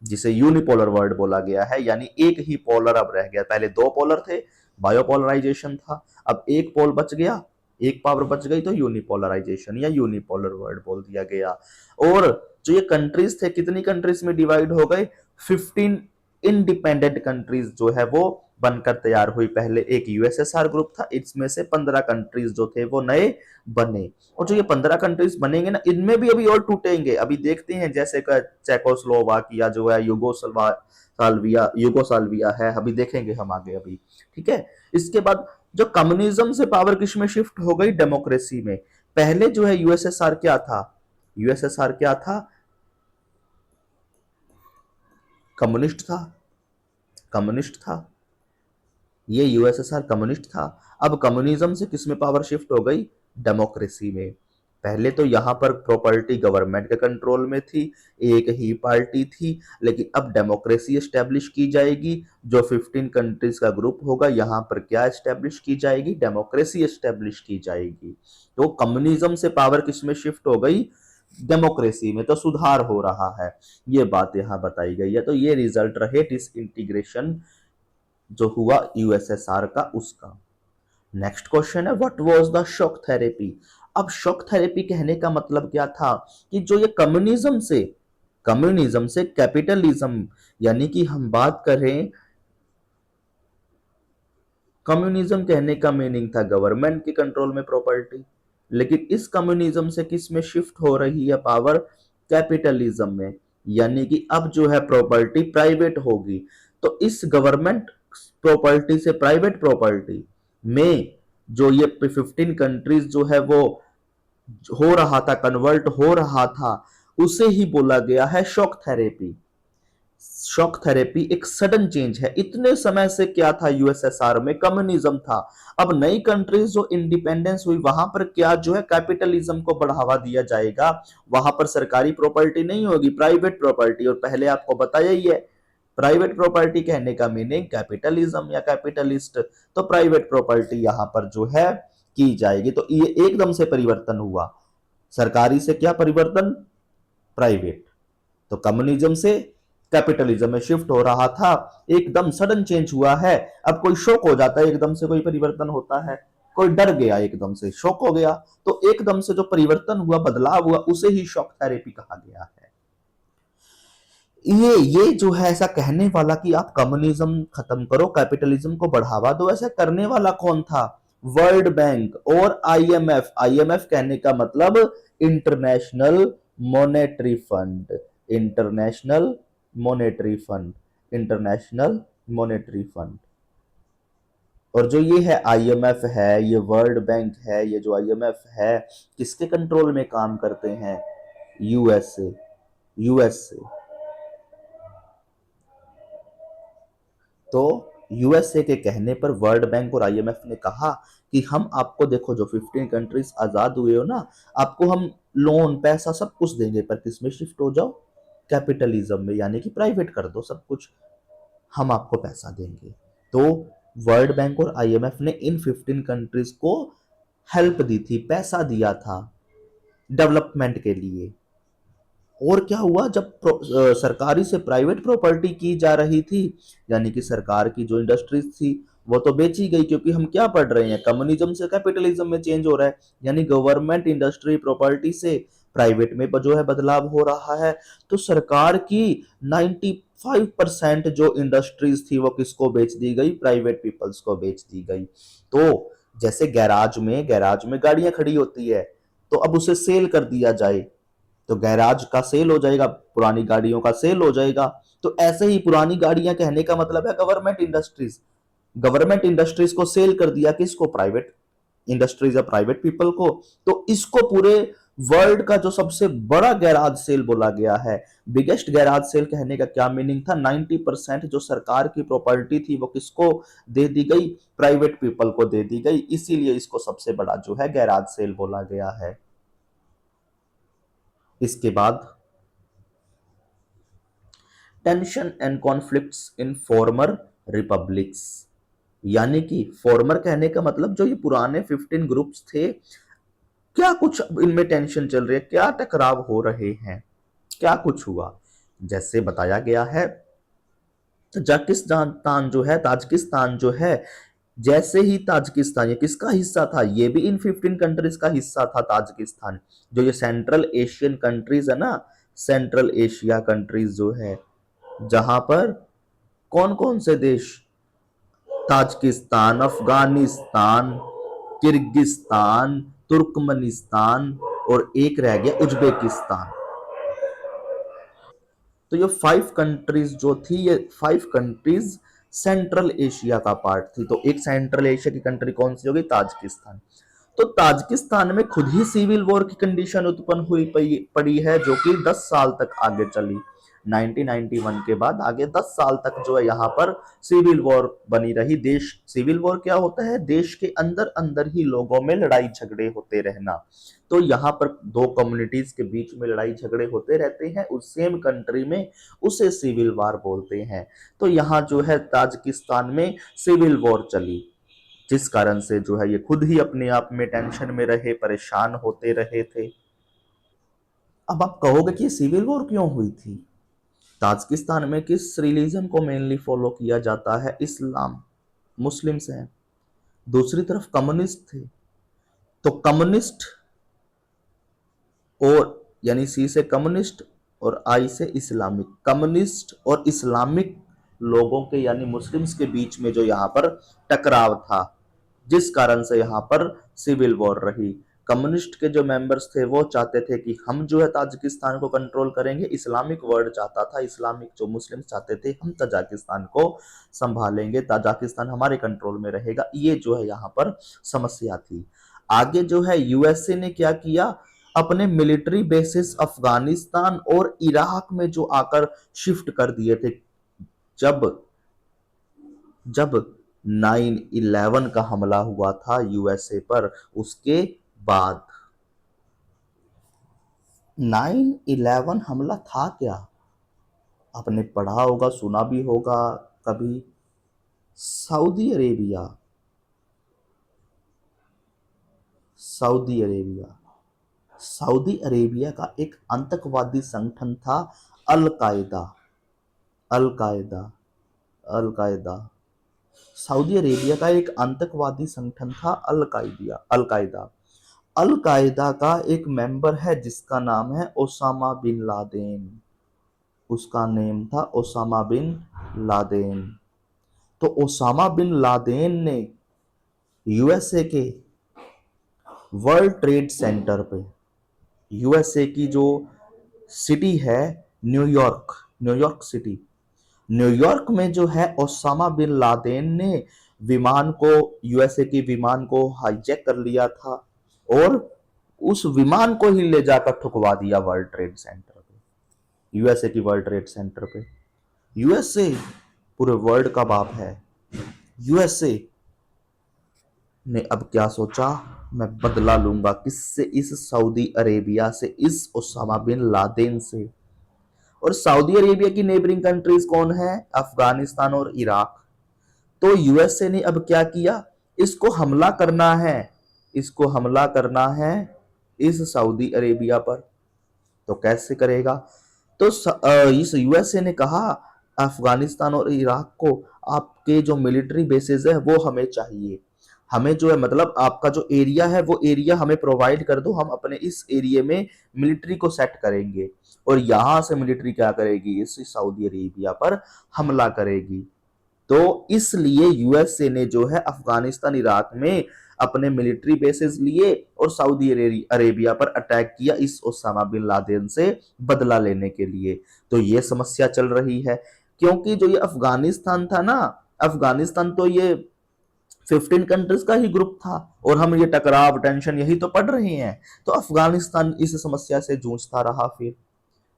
जिसे यूनिपोलर वर्ल्ड बोला गया है। यानी एक ही पोलर अब रह गया, पहले 2 पोलर थे, बायोपोलराइजेशन था, अब एक पोल बच गया, एक पावर बच गई, तो यूनिपोलराइजेशन या यूनिपोलर वर्ल्ड बोल दिया गया। और जो ये कंट्रीज थे, कितनी कंट्रीज में डिवाइड हो गए? 15 इंडिपेंडेंट कंट्रीज जो है वो बनकर तैयार हुई। पहले एक यूएसएसआर ग्रुप था, इसमें से 15 कंट्रीज जो थे वो नए बने। और जो ये 15 कंट्रीज बनेंगे ना, इनमें भी अभी और टूटेंगे, अभी देखते हैं। जैसे चेकोस्लोवाकिया जो है, युगोस्लाविया है, अभी देखेंगे हम आगे अभी, ठीक है। इसके बाद जो कम्युनिज्म से पावर किसमें शिफ्ट हो गई? डेमोक्रेसी में। पहले जो है यूएसएसआर क्या था? यूएसएसआर क्या था? कम्युनिस्ट था, कम्युनिस्ट था, ये यूएसएसआर कम्युनिस्ट था। अब कम्युनिज्म से किस में पावर शिफ्ट हो गई? डेमोक्रेसी में। पहले तो यहां पर प्रॉपर्टी गवर्नमेंट के कंट्रोल में थी, एक ही पार्टी थी, लेकिन अब डेमोक्रेसी एस्टेब्लिश की जाएगी। जो 15 कंट्रीज का ग्रुप होगा, यहां पर क्या एस्टेब्लिश की जाएगी? डेमोक्रेसी एस्टेब्लिश की जाएगी। तो कम्युनिज्म से पावर किस में शिफ्ट हो गई? डेमोक्रेसी में। तो सुधार हो रहा है, ये बात यहां बताई गई है। तो ये रिजल्ट रहे डिसइंटीग्रेशन जो हुआ यूएसएसआर का, उसका। नेक्स्ट क्वेश्चन है, what was the shock therapy? अब शॉक थेरेपी कहने का मतलब क्या था? कि जो ये कम्युनिज्म से कैपिटलिज्म, यानी कि हम बात करें, कम्युनिज्म कहने का मीनिंग था गवर्नमेंट के कंट्रोल में प्रॉपर्टी, लेकिन इस कम्युनिज्म से किस में शिफ्ट हो रही है पावर? कैपिटलिज्म में, यानी कि अब जो है प्रॉपर्टी प्राइवेट होगी। तो इस गवर्नमेंट प्रॉपर्टी से प्राइवेट प्रॉपर्टी में जो ये 15 कंट्रीज जो है वो हो रहा था, कन्वर्ट हो रहा था, उसे ही बोला गया है शॉक थेरेपी। शॉक थेरेपी एक सडन चेंज है। इतने समय से क्या था? यूएसएसआर में कम्युनिज्म था। अब नई कंट्रीज जो इंडिपेंडेंस हुई, वहां पर क्या जो है कैपिटलिज्म को बढ़ावा दिया जाएगा। वहां पर सरकारी प्रॉपर्टी नहीं होगी, प्राइवेट प्रॉपर्टी। और पहले आपको बताया ही है, प्राइवेट प्रॉपर्टी कहने का मीनिंग कैपिटलिज्म या कैपिटलिस्ट। तो प्राइवेट प्रॉपर्टी यहां पर जो है की जाएगी। तो ये एकदम से परिवर्तन हुआ, सरकारी से क्या परिवर्तन? प्राइवेट। तो कम्युनिज्म से कैपिटलिज्म में शिफ्ट हो रहा था, एकदम सडन चेंज हुआ है। अब कोई शॉक हो जाता है, एकदम से कोई परिवर्तन होता है, कोई डर गया, एकदम से शॉक हो गया, तो एकदम से जो परिवर्तन हुआ, बदलाव हुआ, उसे ही शॉक थेरेपी कहा गया है। ये जो है ऐसा कहने वाला कि आप कम्युनिज्म खत्म करो, कैपिटलिज्म को बढ़ावा दो, ऐसा करने वाला कौन था? वर्ल्ड बैंक और आईएमएफ। आईएमएफ कहने का मतलब international monetary fund, international monetary fund, international monetary fund. और जो ये है आईएमएफ है, ये वर्ल्ड बैंक है, ये जो आईएमएफ है, किसके कंट्रोल में काम करते हैं? USA, USA. तो यूएसए के कहने पर वर्ल्ड बैंक और आईएमएफ ने कहा कि हम आपको, देखो जो 15 कंट्रीज आजाद हुए हो ना, आपको हम लोन, पैसा सब कुछ देंगे, पर किसमें शिफ्ट हो जाओ? कैपिटलिज्म में, यानी कि प्राइवेट कर दो सब कुछ, हम आपको पैसा देंगे। तो वर्ल्ड बैंक और आईएमएफ ने इन 15 कंट्रीज को हेल्प दी थी, पैसा दिया था डेवलपमेंट के लिए। और क्या हुआ, जब सरकारी से प्राइवेट प्रॉपर्टी की जा रही थी, यानी कि सरकार की जो इंडस्ट्रीज थी वो तो बेची गई, क्योंकि हम क्या पढ़ रहे हैं, कम्युनिज्म से कैपिटलिज्म में चेंज हो रहा है, यानी गवर्नमेंट इंडस्ट्री प्रॉपर्टी से प्राइवेट में जो है बदलाव हो रहा है। तो सरकार की 95% जो इंडस्ट्रीज थी वो किसको बेच दी गई? प्राइवेट पीपल्स को बेच दी गई। तो जैसे गैराज में गाड़ियां खड़ी होती है, तो अब उसे सेल कर दिया जाए, तो गैराज का सेल हो जाएगा, पुरानी गाड़ियों का सेल हो जाएगा। तो ऐसे ही पुरानी गाड़ियां कहने का मतलब है गवर्नमेंट इंडस्ट्रीज, गवर्नमेंट इंडस्ट्रीज को सेल कर दिया, किसको? प्राइवेट इंडस्ट्रीज या प्राइवेट पीपल को। तो इसको पूरे वर्ल्ड का जो सबसे बड़ा गैराज सेल बोला गया है। बिगेस्ट गैराज सेल कहने का क्या मीनिंग था? 90% जो सरकार की प्रॉपर्टी थी वो किसको दे दी गई? प्राइवेट पीपल को दे दी गई, इसीलिए इसको सबसे बड़ा जो है गैराज सेल बोला गया है। इसके बाद tension and conflicts in farmer republics, यानी कि फॉर्मर कहने का मतलब जो ये पुराने 15 ग्रुप्स थे, क्या कुछ इनमें टेंशन चल रही है, क्या टकराव हो रहे हैं, क्या कुछ हुआ। जैसे बताया गया है, ताजिकिस्तान जो है, ताजिकिस्तान जो है, जैसे ही ताजिकिस्तान, ये किसका हिस्सा था? ये भी इन 15 कंट्रीज का हिस्सा था ताजिकिस्तान। जो ये सेंट्रल एशियन कंट्रीज है ना, सेंट्रल एशिया कंट्रीज जो है, जहां पर कौन कौन से देश? ताजिकिस्तान, अफगानिस्तान, किर्गिस्तान, तुर्कमेनिस्तान, और एक रह गया उज्बेकिस्तान। तो ये 5 कंट्रीज जो थी, ये 5 कंट्रीज सेंट्रल एशिया का पार्ट थी। तो एक सेंट्रल एशिया की कंट्री कौन सी होगी? ताजिकिस्तान। तो ताजिकिस्तान में खुद ही सिविल वॉर की कंडीशन उत्पन्न हुई पड़ी है, जो कि 10 साल तक आगे चली। 1991 के बाद आगे 10 साल तक जो है यहाँ पर सिविल वॉर बनी रही। देश सिविल वॉर क्या होता है, देश के अंदर अंदर ही लोगों में लड़ाई झगड़े होते रहना। तो यहाँ पर दो कम्युनिटीज के बीच में लड़ाई झगड़े होते रहते हैं उस सेम कंट्री में, उसे सिविल वॉर बोलते हैं। तो यहाँ जो है ताजिकिस्तान में सिविल वॉर चली, जिस कारण से जो है ये खुद ही अपने आप में टेंशन में रहे, परेशान होते रहे थे। अब आप कहोगे कि सिविल वॉर क्यों हुई थी? ताजिकिस्तान में किस रिलीजन को मेनली फॉलो किया जाता है? इस्लाम, मुस्लिम्स हैं। दूसरी तरफ कम्युनिस्ट थे, तो कम्युनिस्ट और यानी सी से कम्युनिस्ट और आई से इस्लामिक, कम्युनिस्ट और इस्लामिक लोगों के यानी मुस्लिम्स के बीच में जो यहाँ पर टकराव था, जिस कारण से यहाँ पर सिविल वॉर रही। कम्युनिस्ट के जो मेंबर्स थे वो चाहते थे कि हम जो है ताजिकिस्तान को कंट्रोल करेंगे, इस्लामिक वर्ल्ड चाहता था, इस्लामिक जो मुस्लिम्स चाहते थे हम ताजिकिस्तान को संभालेंगे, ताजिकिस्तान हमारे कंट्रोल में रहेगा। ये जो है यहाँ पर समस्या थी। आगे जो है यूएसए ने क्या किया, अपने मिलिट्री बेसिस अफगानिस्तान और इराक में जो आकर शिफ्ट कर दिए थे। जब जब 9/11 का हमला हुआ था यूएसए पर, उसके बाद 9/11 हमला था क्या? आपने पढ़ा होगा, सुना भी होगा कभी। Saudi Arabia, Saudi Arabia Saudi Arabia का एक आतंकवादी संगठन था अल कायदा। अल कायदा अल कायदा सऊदी अरेबिया का एक आतंकवादी संगठन था अल कायदा। अल कायदा का एक मेंबर है जिसका नाम है ओसामा बिन लादेन। उसका नेम था ओसामा बिन लादेन। तो ओसामा बिन लादेन ने यूएसए के वर्ल्ड ट्रेड सेंटर पे, यूएसए की जो सिटी है न्यूयॉर्क, न्यूयॉर्क सिटी, न्यूयॉर्क में जो है ओसामा बिन लादेन ने विमान को, यूएसए की विमान को हाईजैक कर लिया था और उस विमान को ही ले जाकर ठुकवा दिया वर्ल्ड ट्रेड सेंटर पे, यूएसए की वर्ल्ड ट्रेड सेंटर पे। यूएसए पूरे वर्ल्ड का बाप है। यूएसए ने अब क्या सोचा, मैं बदला लूंगा। किससे? इस सऊदी अरेबिया से, इस ओसामा बिन लादेन से। और सऊदी अरेबिया की नेबरिंग कंट्रीज कौन है? अफगानिस्तान और इराक। तो यूएसए ने अब क्या किया, इसको हमला करना है, इसको हमला करना है इस सऊदी अरेबिया पर। तो कैसे करेगा? तो इस यूएसए ने कहा अफगानिस्तान और इराक को, आपके जो मिलिट्री बेसेस है वो हमें चाहिए, हमें जो है मतलब आपका जो एरिया है वो एरिया हमें प्रोवाइड कर दो, हम अपने इस एरिया में मिलिट्री को सेट करेंगे और यहां से मिलिट्री क्या करेगी, इस सऊदी अरेबिया पर हमला करेगी। तो इसलिए यूएसए ने जो है अफगानिस्तान इराक में अपने मिलिट्री बेसेस लिए और सऊदी अरेबिया पर अटैक किया इस ओसामा बिन लादेन से बदला लेने के लिए। तो ये समस्या चल रही है क्योंकि जो ये अफगानिस्तान था ना, अफगानिस्तान तो ये 15 कंट्रीज का ही ग्रुप था और हम ये टकराव टेंशन यही तो पढ़ रहे हैं। तो अफगानिस्तान इस समस्या से जूझता रहा। फिर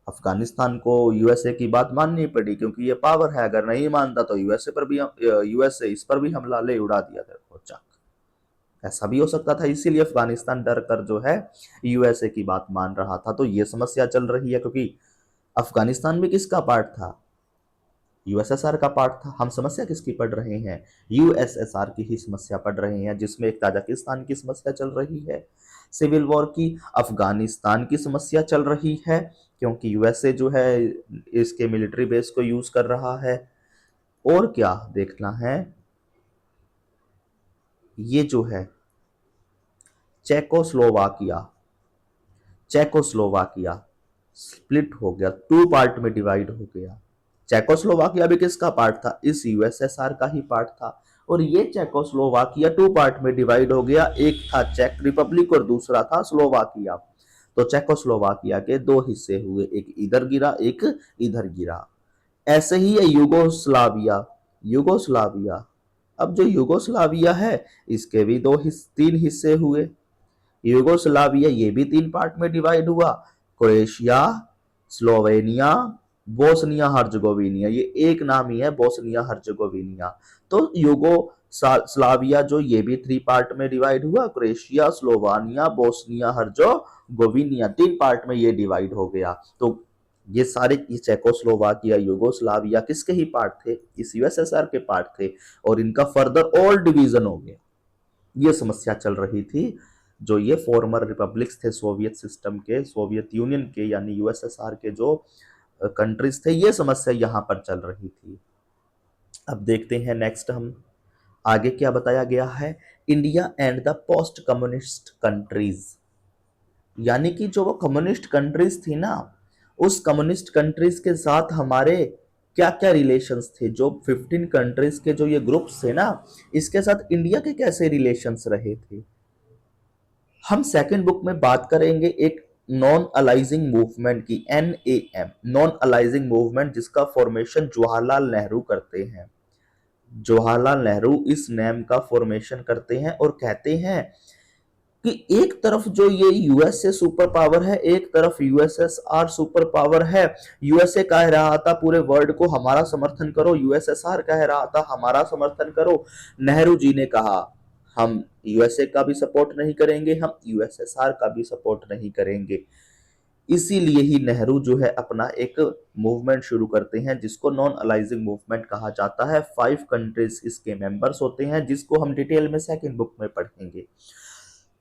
अफगानिस्तान को यूएसए की बात माननी पड़ी क्योंकि ये पावर है, अगर नहीं मानता तो यूएसए इस पर भी हमला ले उड़ा दिया था चक। ऐसा भी हो सकता था, इसीलिए अफगानिस्तान डर कर जो है यूएसए की बात मान रहा था। तो ये समस्या चल रही है क्योंकि अफगानिस्तान भी किसका पार्ट था? यूएसएसआर का पार्ट था। हम समस्या किसकी पढ़ रहे हैं? यूएसएसआर की ही समस्या पढ़ रहे हैं, जिसमें एक ताजिकिस्तान की समस्या चल रही है सिविल वॉर की, अफगानिस्तान की समस्या चल रही है क्योंकि यूएसए जो है इसके मिलिट्री बेस को यूज कर रहा है। और क्या देखना है, ये जो है चेकोस्लोवाकिया, चेकोस्लोवाकिया स्प्लिट हो गया, 2 पार्ट में डिवाइड हो गया। चेकोस्लोवाकिया भी किसका पार्ट था? इस यूएसएसआर का ही पार्ट था। और ये चेकोस्लोवाकिया 2 पार्ट में डिवाइड हो गया, एक था चेक रिपब्लिक और दूसरा था स्लोवाकिया। तो चेकोस्लोवाकिया के 2 हिस्से हुए, एक इधर गिरा एक इधर गिरा। ऐसे ही है यूगोस्लाविया, यूगोस्लाविया। अब जो यूगोस्लाविया है इसके भी 3 हिस्से हुए। यूगोस्लाविया ये भी 3 पार्ट में डिवाइड हुआ, क्रोएशिया, स्लोवेनिया बोस्निया हर्जगोविनिया, ये एक नाम ही है, बोस्निया हर्जगोविनिया। तो यूगो स्लाविया जो ये भी 3 पार्ट में डिवाइड हुआ, क्रोएशिया, स्लोवानिया, बोस्निया हर्जगोविनिया, 3 पार्ट में ये डिवाइड हो गया। तो ये सारे चेकोस्लोवाकिया, यूगोस्लाविया किसके ही पार्ट थे? इस यूएसएसआर के पार्ट थे, और इनका फर्दर और डिवीजन हो गया। ये समस्या चल रही थी। जो ये फॉर्मर रिपब्लिक्स थे सोवियत सिस्टम के, सोवियत यूनियन के यानी यूएसएसआर के जो कंट्रीज थे, ये समस्या यहां पर चल रही थी। अब देखते हैं नेक्स्ट हम आगे क्या बताया गया है। India and the post communist countries, यानी कि जो वो कम्युनिस्ट कंट्रीज थी ना, उस कम्युनिस्ट कंट्रीज के साथ हमारे क्या क्या रिलेशंस थे। जो 15 कंट्रीज के जो ये ग्रुप्स थे ना, इसके साथ इंडिया के कैसे रिलेशंस रहे थे। हम सेकंड बुक में बात करेंगे एक नॉन अलाइजिंग मूवमेंट की, NAM, नॉन अलाइजिंग मूवमेंट, जिसका फॉर्मेशन जवाहरलाल नेहरू करते हैं। जवाहरलाल नेहरू इस नेम का फॉर्मेशन करते हैं और कहते हैं कि एक तरफ जो ये यूएसए सुपर पावर है, एक तरफ यूएसएसआर सुपर पावर है। यूएसए कह रहा था पूरे वर्ल्ड को हमारा समर्थन करो, यूएसएसआर कह रहा था हमारा समर्थन करो। नेहरू जी ने कहा हम यूएसए का भी सपोर्ट नहीं करेंगे, हम यूएसएसआर का भी सपोर्ट नहीं करेंगे। इसीलिए ही नेहरू जो है अपना एक मूवमेंट शुरू करते हैं, जिसको नॉन अलाइजिंग मूवमेंट कहा जाता है। 5 कंट्रीज इसके मेंबर्स होते हैं, जिसको हम डिटेल में सेकंड बुक में पढ़ेंगे।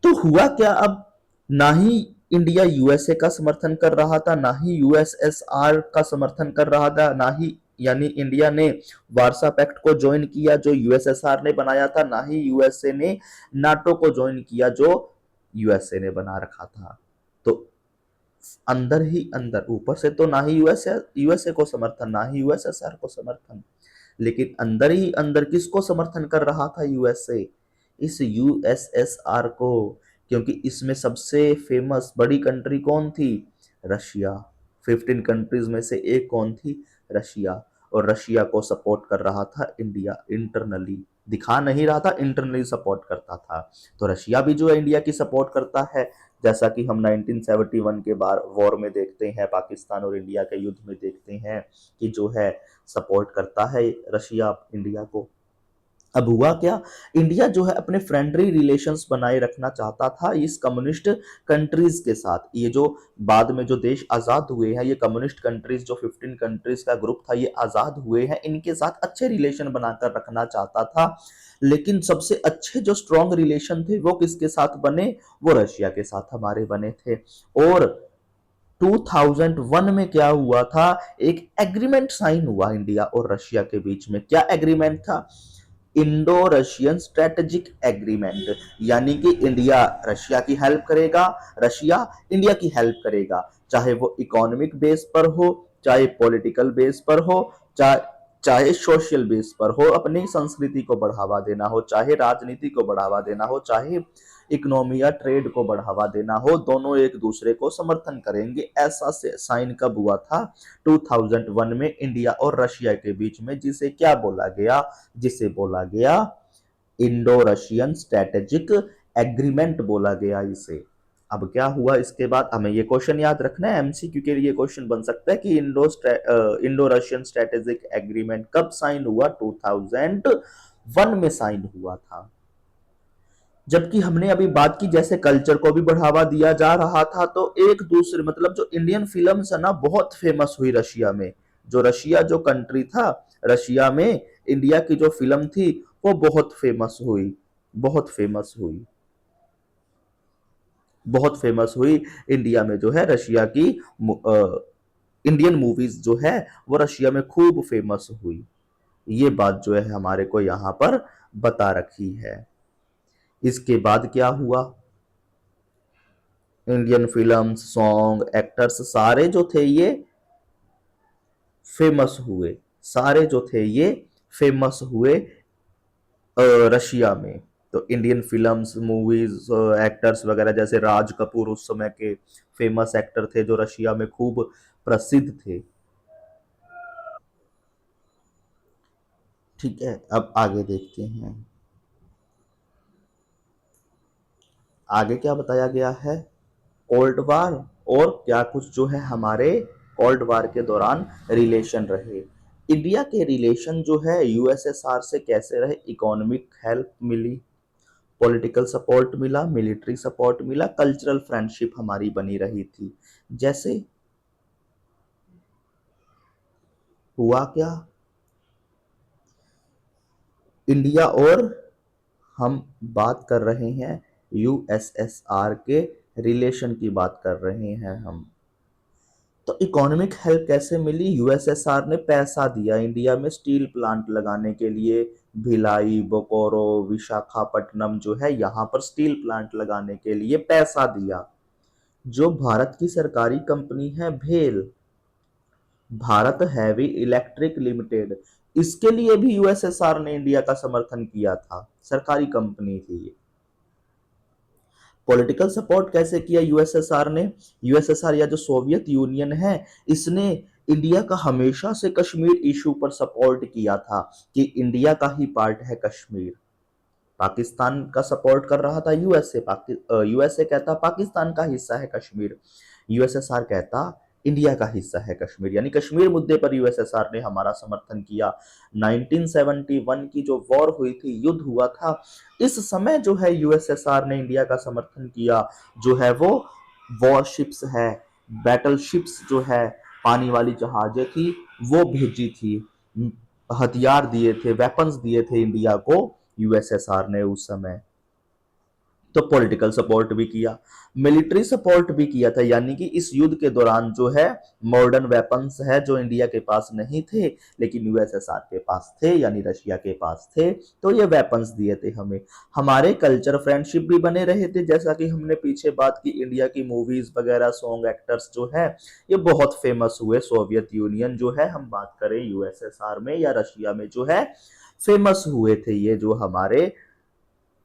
तो हुआ क्या अब, ना ही इंडिया यूएसए का समर्थन कर रहा था, ना ही यूएसएसआर का समर्थन कर रहा था, ना ही यानी इंडिया ने वार्सा पैक्ट को ज्वाइन किया जो यूएसएसआर ने बनाया था, ना ही यूएसए ने नाटो को ज्वाइन किया जो यूएसए ने बना रखा था। तो अंदर ही अंदर, ऊपर से तो ना ही यूएसए को समर्थन, ना ही यूएसएसआर को समर्थन, लेकिन अंदर ही अंदर किसको समर्थन कर रहा था यूएसए? इस यूएसएसआर को। क्योंकि इसमें सबसे फेमस बड़ी कंट्री कौन थी? रशिया। 15 कंट्रीज में से एक कौन थी? रशिया। और रशिया को सपोर्ट कर रहा था इंडिया, इंटरनली दिखा नहीं रहा था, इंटरनली सपोर्ट करता था। तो रशिया भी जो है इंडिया की सपोर्ट करता है, जैसा कि हम 1971 के बाद वॉर में देखते हैं, पाकिस्तान और इंडिया के युद्ध में देखते हैं कि जो है सपोर्ट करता है रशिया इंडिया को। अब हुआ क्या, इंडिया जो है अपने फ्रेंडली रिलेशंस बनाए रखना चाहता था इस कम्युनिस्ट कंट्रीज के साथ। ये जो बाद में जो देश आजाद हुए हैं, ये कम्युनिस्ट कंट्रीज जो 15 कंट्रीज का ग्रुप था, ये आजाद हुए हैं, इनके साथ अच्छे रिलेशन बनाकर रखना चाहता था। लेकिन सबसे अच्छे जो स्ट्रॉन्ग रिलेशन थे वो किसके साथ बने? वो रशिया के साथ हमारे बने थे। और 2001 में क्या हुआ था, एक एग्रीमेंट साइन हुआ इंडिया और रशिया के बीच में। क्या एग्रीमेंट था? इंडो रशियन स्ट्रेटेजिक एग्रीमेंट, यानी कि इंडिया रशिया की हेल्प करेगा, रशिया इंडिया की हेल्प करेगा, चाहे वो इकोनॉमिक बेस पर हो, चाहे पॉलिटिकल बेस पर हो, चाहे चाहे सोशल बेस पर हो, अपनी संस्कृति को बढ़ावा देना हो, चाहे राजनीति को बढ़ावा देना हो, चाहे इकोनॉमी या ट्रेड को बढ़ावा देना हो, दोनों एक दूसरे को समर्थन करेंगे। ऐसा से साइन कब हुआ था? 2001 में इंडिया और रशिया के बीच में, जिसे क्या बोला गया? जिसे बोला गया इंडो रशियन स्ट्रेटेजिक एग्रीमेंट बोला गया इसे। अब क्या हुआ इसके बाद, हमें ये क्वेश्चन याद रखना है, एमसीक्यू के लिए क्वेश्चन बन सकता है कि इंडो रशियन स्ट्रेटेजिक एग्रीमेंट कब साइन हुआ? 2001 में साइन हुआ था। जबकि हमने अभी बात की जैसे कल्चर को भी बढ़ावा दिया जा रहा था, तो एक दूसरे मतलब जो इंडियन फिल्म्स है ना, बहुत फेमस हुई रशिया में। जो रशिया जो कंट्री था, रशिया में इंडिया की जो फिल्म थी वो बहुत फेमस हुई, बहुत फेमस हुई, बहुत फेमस हुई। इंडिया में जो है रशिया की इंडियन मूवीज जो है वो रशिया में खूब फेमस हुई। ये बात जो है हमारे को यहाँ पर बता रखी है। इसके बाद क्या हुआ, इंडियन फिल्म्स, सॉन्ग, एक्टर्स सारे जो थे ये फेमस हुए, सारे जो थे ये फेमस हुए रशिया में। तो इंडियन फिल्म्स, मूवीज, एक्टर्स वगैरह, जैसे राज कपूर उस समय के फेमस एक्टर थे जो रशिया में खूब प्रसिद्ध थे। ठीक है, अब आगे देखते हैं आगे क्या बताया गया है। कोल्ड वार और क्या कुछ जो है हमारे कोल्ड वार के दौरान रिलेशन रहे। इंडिया के रिलेशन जो है यूएसएसआर से कैसे रहे? इकोनॉमिक हेल्प मिली, पॉलिटिकल सपोर्ट मिला, मिलिट्री सपोर्ट मिला, कल्चरल फ्रेंडशिप हमारी बनी रही थी। जैसे हुआ क्या, इंडिया और हम बात कर रहे हैं यूएसएसआर के रिलेशन की बात कर रहे हैं हम। तो इकोनॉमिक हेल्प कैसे मिली? यूएसएसआर ने पैसा दिया इंडिया में स्टील प्लांट लगाने के लिए। भिलाई, बोकारो, विशाखापट्टनम जो है यहाँ पर स्टील प्लांट लगाने के लिए पैसा दिया। जो भारत की सरकारी कंपनी है भेल, भारत हैवी इलेक्ट्रिक लिमिटेड, इसके लिए भी यूएसएसआर ने इंडिया का समर्थन किया था, सरकारी कंपनी थी ये। पॉलिटिकल सपोर्ट कैसे किया यूएसएसआर ने? यूएसएसआर या जो सोवियत यूनियन है, इसने इंडिया का हमेशा से कश्मीर इशू पर सपोर्ट किया था कि इंडिया का ही पार्ट है कश्मीर। पाकिस्तान का सपोर्ट कर रहा था यूएसए, यूएसए कहता पाकिस्तान का हिस्सा है कश्मीर, यूएसएसआर कहता इंडिया का हिस्सा है कश्मीर, यानी कश्मीर मुद्दे पर यूएसएसआर ने हमारा समर्थन किया। 1971 की जो वॉर हुई थी, युद्ध हुआ था, इस समय जो है यूएसएसआर ने इंडिया का समर्थन किया। जो है वो वॉरशिप्स है, बैटलशिप्स जो है, पानी वाली जहाजें थी, वो भेजी थी, हथियार दिए थे, वेपन्स दिए थे इंडिया को यूएसएसआर ने उस समय। तो पॉलिटिकल सपोर्ट भी किया, मिलिट्री सपोर्ट भी किया था, यानी कि इस युद्ध के दौरान जो है मॉडर्न वेपन्स है जो इंडिया के पास नहीं थे लेकिन यूएसएसआर के पास थे, यानी रशिया के पास थे, तो ये वेपन्स दिए थे हमें। हमारे कल्चर फ्रेंडशिप भी बने रहे थे, जैसा कि हमने पीछे बात की, इंडिया की मूवीज वगैरह, सॉन्ग, एक्टर्स जो है ये बहुत फेमस हुए। सोवियत यूनियन जो है, हम बात करें यूएसएसआर में या रशिया में, जो है फेमस हुए थे ये जो हमारे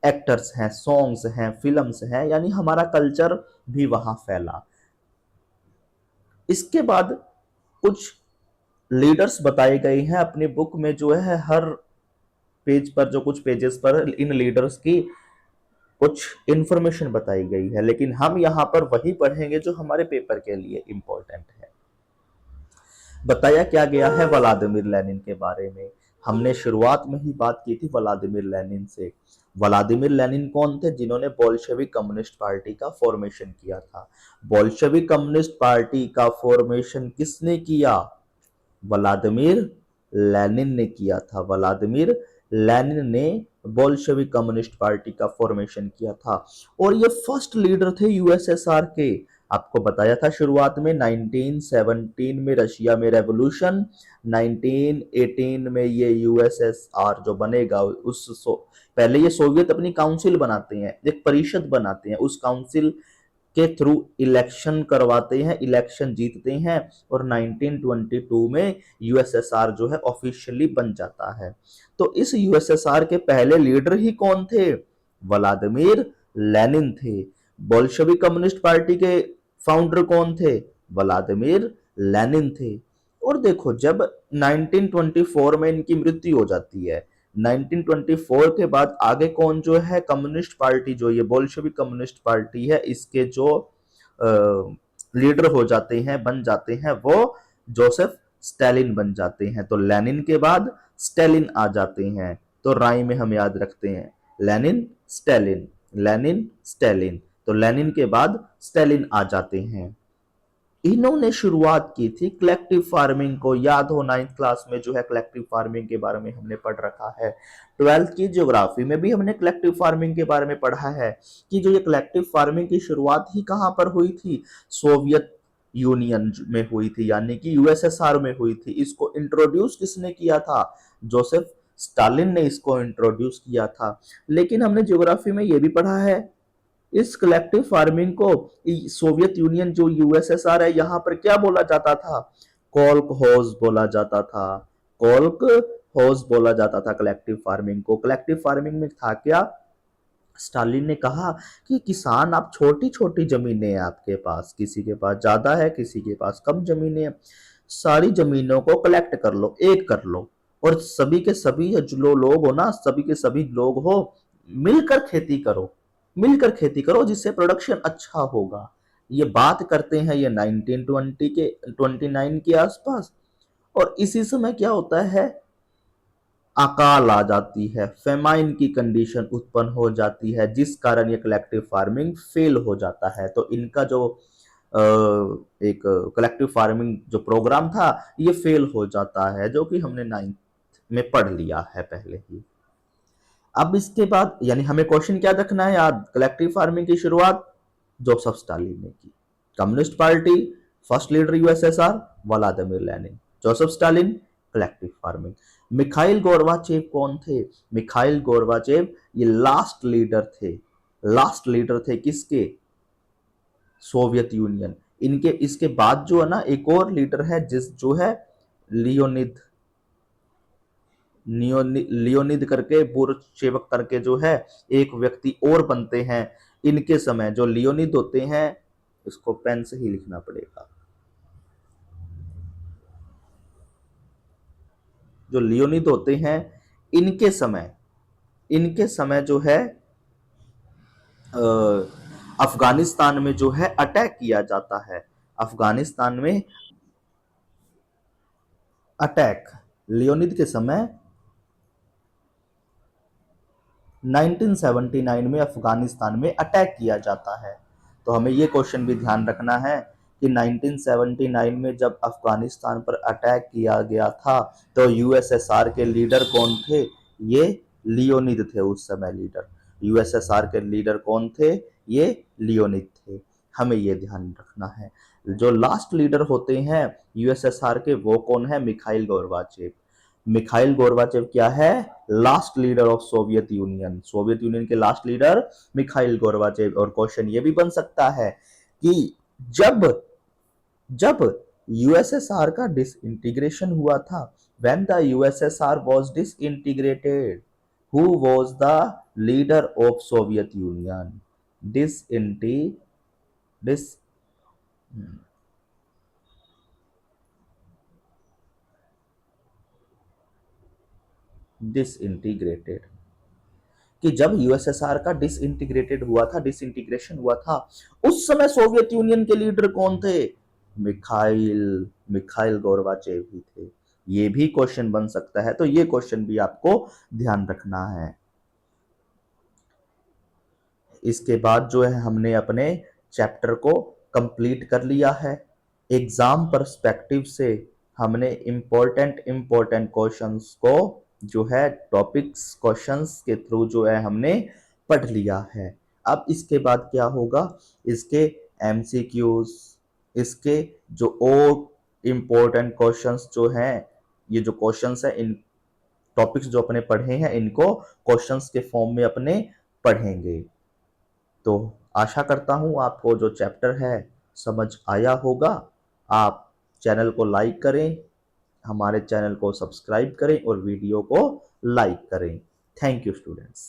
एक्टर्स हैं, सॉन्ग्स हैं, फिल्म्स हैं, यानी हमारा कल्चर भी वहां फैला। इसके बाद कुछ लीडर्स बताए गए हैं अपनी बुक में, जो है हर पेज पर, जो कुछ पेजेस पर इन लीडर्स की कुछ इंफॉर्मेशन बताई गई है, लेकिन हम यहां पर वही पढ़ेंगे जो हमारे पेपर के लिए इंपॉर्टेंट है। बताया क्या गया है व्लादिमीर लेनिन के बारे में? हमने शुरुआत में ही बात की थी व्लादिमीर लेनिन से। व्लादिमीर लेनिन कौन थे? जिन्होंने बोल्शेविक कम्युनिस्ट पार्टी का फॉर्मेशन किया था। बोल्शेविक कम्युनिस्ट पार्टी का फॉर्मेशन किसने किया? व्लादिमीर लेनिन ने किया था। व्लादिमीर लेनिन ने बोल्शेविक कम्युनिस्ट पार्टी का फॉर्मेशन किया था और ये फर्स्ट लीडर थे यूएसएसआर के। आपको बताया था शुरुआत में 1917 में रशिया में रेवोल्यूशन, 1918 में ये यूएसएसआर जो बनेगा पहले ये सोवियत अपनी काउंसिल बनाते हैं, एक परिषद बनाते हैं, उस काउंसिल के थ्रू इलेक्शन करवाते हैं, इलेक्शन जीतते हैं और 1922 में यूएसएसआर जो है ऑफिशियली बन जाता है। तो इस यूएसएसआर के पहले लीडर ही कौन थे? व्लादिमीर लेनिन थे। बोल्शेविक कम्युनिस्ट पार्टी के फाउंडर कौन थे? व्लादिमीर लेनिन थे। और देखो, जब 1924 में इनकी मृत्यु हो जाती है, 1924 के बाद आगे कौन जो है कम्युनिस्ट पार्टी, जो ये बोल्शेविक कम्युनिस्ट पार्टी है, इसके जो लीडर हो जाते हैं, बन जाते हैं, वो जोसेफ स्टालिन बन जाते हैं। तो लेनिन के बाद स्टालिन आ जाते हैं, तो राय में हम याद रखते हैं लेनिन स्टालिन, लेनिन स्टालिन। तो लेनिन के बाद स्टालिन आ जाते हैं। इन्होंने शुरुआत की थी कलेक्टिव फार्मिंग को। याद हो 9th क्लास में जो है कलेक्टिव फार्मिंग के बारे में हमने पढ़ रखा है। 12th की ज्योग्राफी में भी हमने कलेक्टिव फार्मिंग के बारे में पढ़ा है कि जो ये कलेक्टिव फार्मिंग की शुरुआत ही कहां पर हुई थी? सोवियत यूनियन में हुई थी, यानी कि यूएसएसआर में हुई थी। इसको इंट्रोड्यूस किसने किया था? जोसेफ स्टालिन ने इसको इंट्रोड्यूस किया था। लेकिन हमने ज्योग्राफी में यह भी पढ़ा है, इस कलेक्टिव फार्मिंग को सोवियत यूनियन जो यूएसएसआर है, यहां पर क्या बोला जाता था? कोल्क होज बोला जाता था। कोल्क होज बोला जाता था कलेक्टिव फार्मिंग को। कलेक्टिव फार्मिंग में था क्या? स्टालिन ने कहा कि किसान, आप छोटी छोटी जमीनें हैं आपके पास, किसी के पास ज्यादा है, किसी के पास कम जमीनें हैं, सारी जमीनों को कलेक्ट कर लो, एक कर लो, और सभी के सभी जो लोग हो ना, सभी के सभी लोग हो, मिलकर खेती करो, मिलकर खेती करो, जिससे प्रोडक्शन अच्छा होगा। ये बात करते हैं ये 1920 के 29 के आसपास। और इसी समय क्या होता है, अकाल आ जाती है, फेमाइन की कंडीशन उत्पन्न हो जाती है, जिस कारण ये कलेक्टिव फार्मिंग फेल हो जाता है। तो इनका जो एक कलेक्टिव फार्मिंग जो प्रोग्राम था ये फेल हो जाता है, जो कि हमने 9th में पढ़ लिया है पहले ही। अब इसके बाद यानी हमें क्वेश्चन क्या रखना है याद, कलेक्टिव फार्मिंग की शुरुआत जोसेफ स्टालिन ने की। Communist party, first leader USSR Vladimir Lenin. Joseph Stalin, collective farming. Mikhail Gorbachev कौन थे? मिखाइल गोर्बाचेव ये लास्ट लीडर थे किसके? Soviet union. इनके इसके बाद जो है ना एक और लीडर है जिस जो है लियोनिद लियोनिद करके, बुरशेवक करके जो है एक व्यक्ति और बनते हैं इनके समय। जो लियोनिद होते हैं, इसको पेन से ही लिखना पड़ेगा, जो लियोनिद होते हैं इनके समय जो है अफगानिस्तान में जो है अटैक किया जाता है। अफगानिस्तान में अटैक लियोनिद के समय 1979 में अफगानिस्तान में अटैक किया जाता है। तो हमें ये क्वेश्चन भी ध्यान रखना है कि 1979 में जब अफगानिस्तान पर अटैक किया गया था तो यूएसएसआर के लीडर कौन थे? ये लियोनिद थे उस समय लीडर। यूएसएसआर के लीडर कौन थे? ये लियोनिद थे। हमें ये ध्यान रखना है। जो लास्ट लीडर होते हैं यूएसएसआर के वो कौन है? Mikhail Gorbachev. मिखाइल गोर्बाचेव क्या है? Last leader of Soviet union. Soviet union के लास्ट लीडर मिखाइल गोर्बाचेव। और क्वेश्चन ये भी बन सकता है कि जब जब यूएसएसआर का डिसइंटीग्रेशन हुआ था, when the USSR was disintegrated, who was the leader of Soviet Union? डिसइंटी डिस डिसइंटीग्रेटेड कि जब यूएसएसआर का डिसइंटीग्रेटेड हुआ था, डिसइंटीग्रेशन हुआ था, उस समय सोवियत यूनियन के लीडर कौन थे? मिखाइल मिखाइल गोर्बाचेव ही थे। ये भी क्वेश्चन बन सकता है, तो ये क्वेश्चन भी आपको ध्यान रखना है। इसके बाद जो है हमने अपने चैप्टर को कंप्लीट कर लिया है। एग्जाम पर्सपेक्टिव से हमने इंपॉर्टेंट क्वेश्चंस को जो है टॉपिक्स क्वेश्चंस के थ्रू जो है हमने पढ़ लिया है। अब इसके बाद क्या होगा, इसके एमसीक्यूज, इसके जो और इंपॉर्टेंट क्वेश्चंस जो हैं, ये जो क्वेश्चंस है इन टॉपिक्स जो अपने पढ़े हैं इनको क्वेश्चंस के फॉर्म में अपने पढ़ेंगे। तो आशा करता हूँ आपको जो चैप्टर है समझ आया होगा। आप चैनल को लाइक करें, हमारे चैनल को सब्सक्राइब करें और वीडियो को लाइक करें। Thank you students.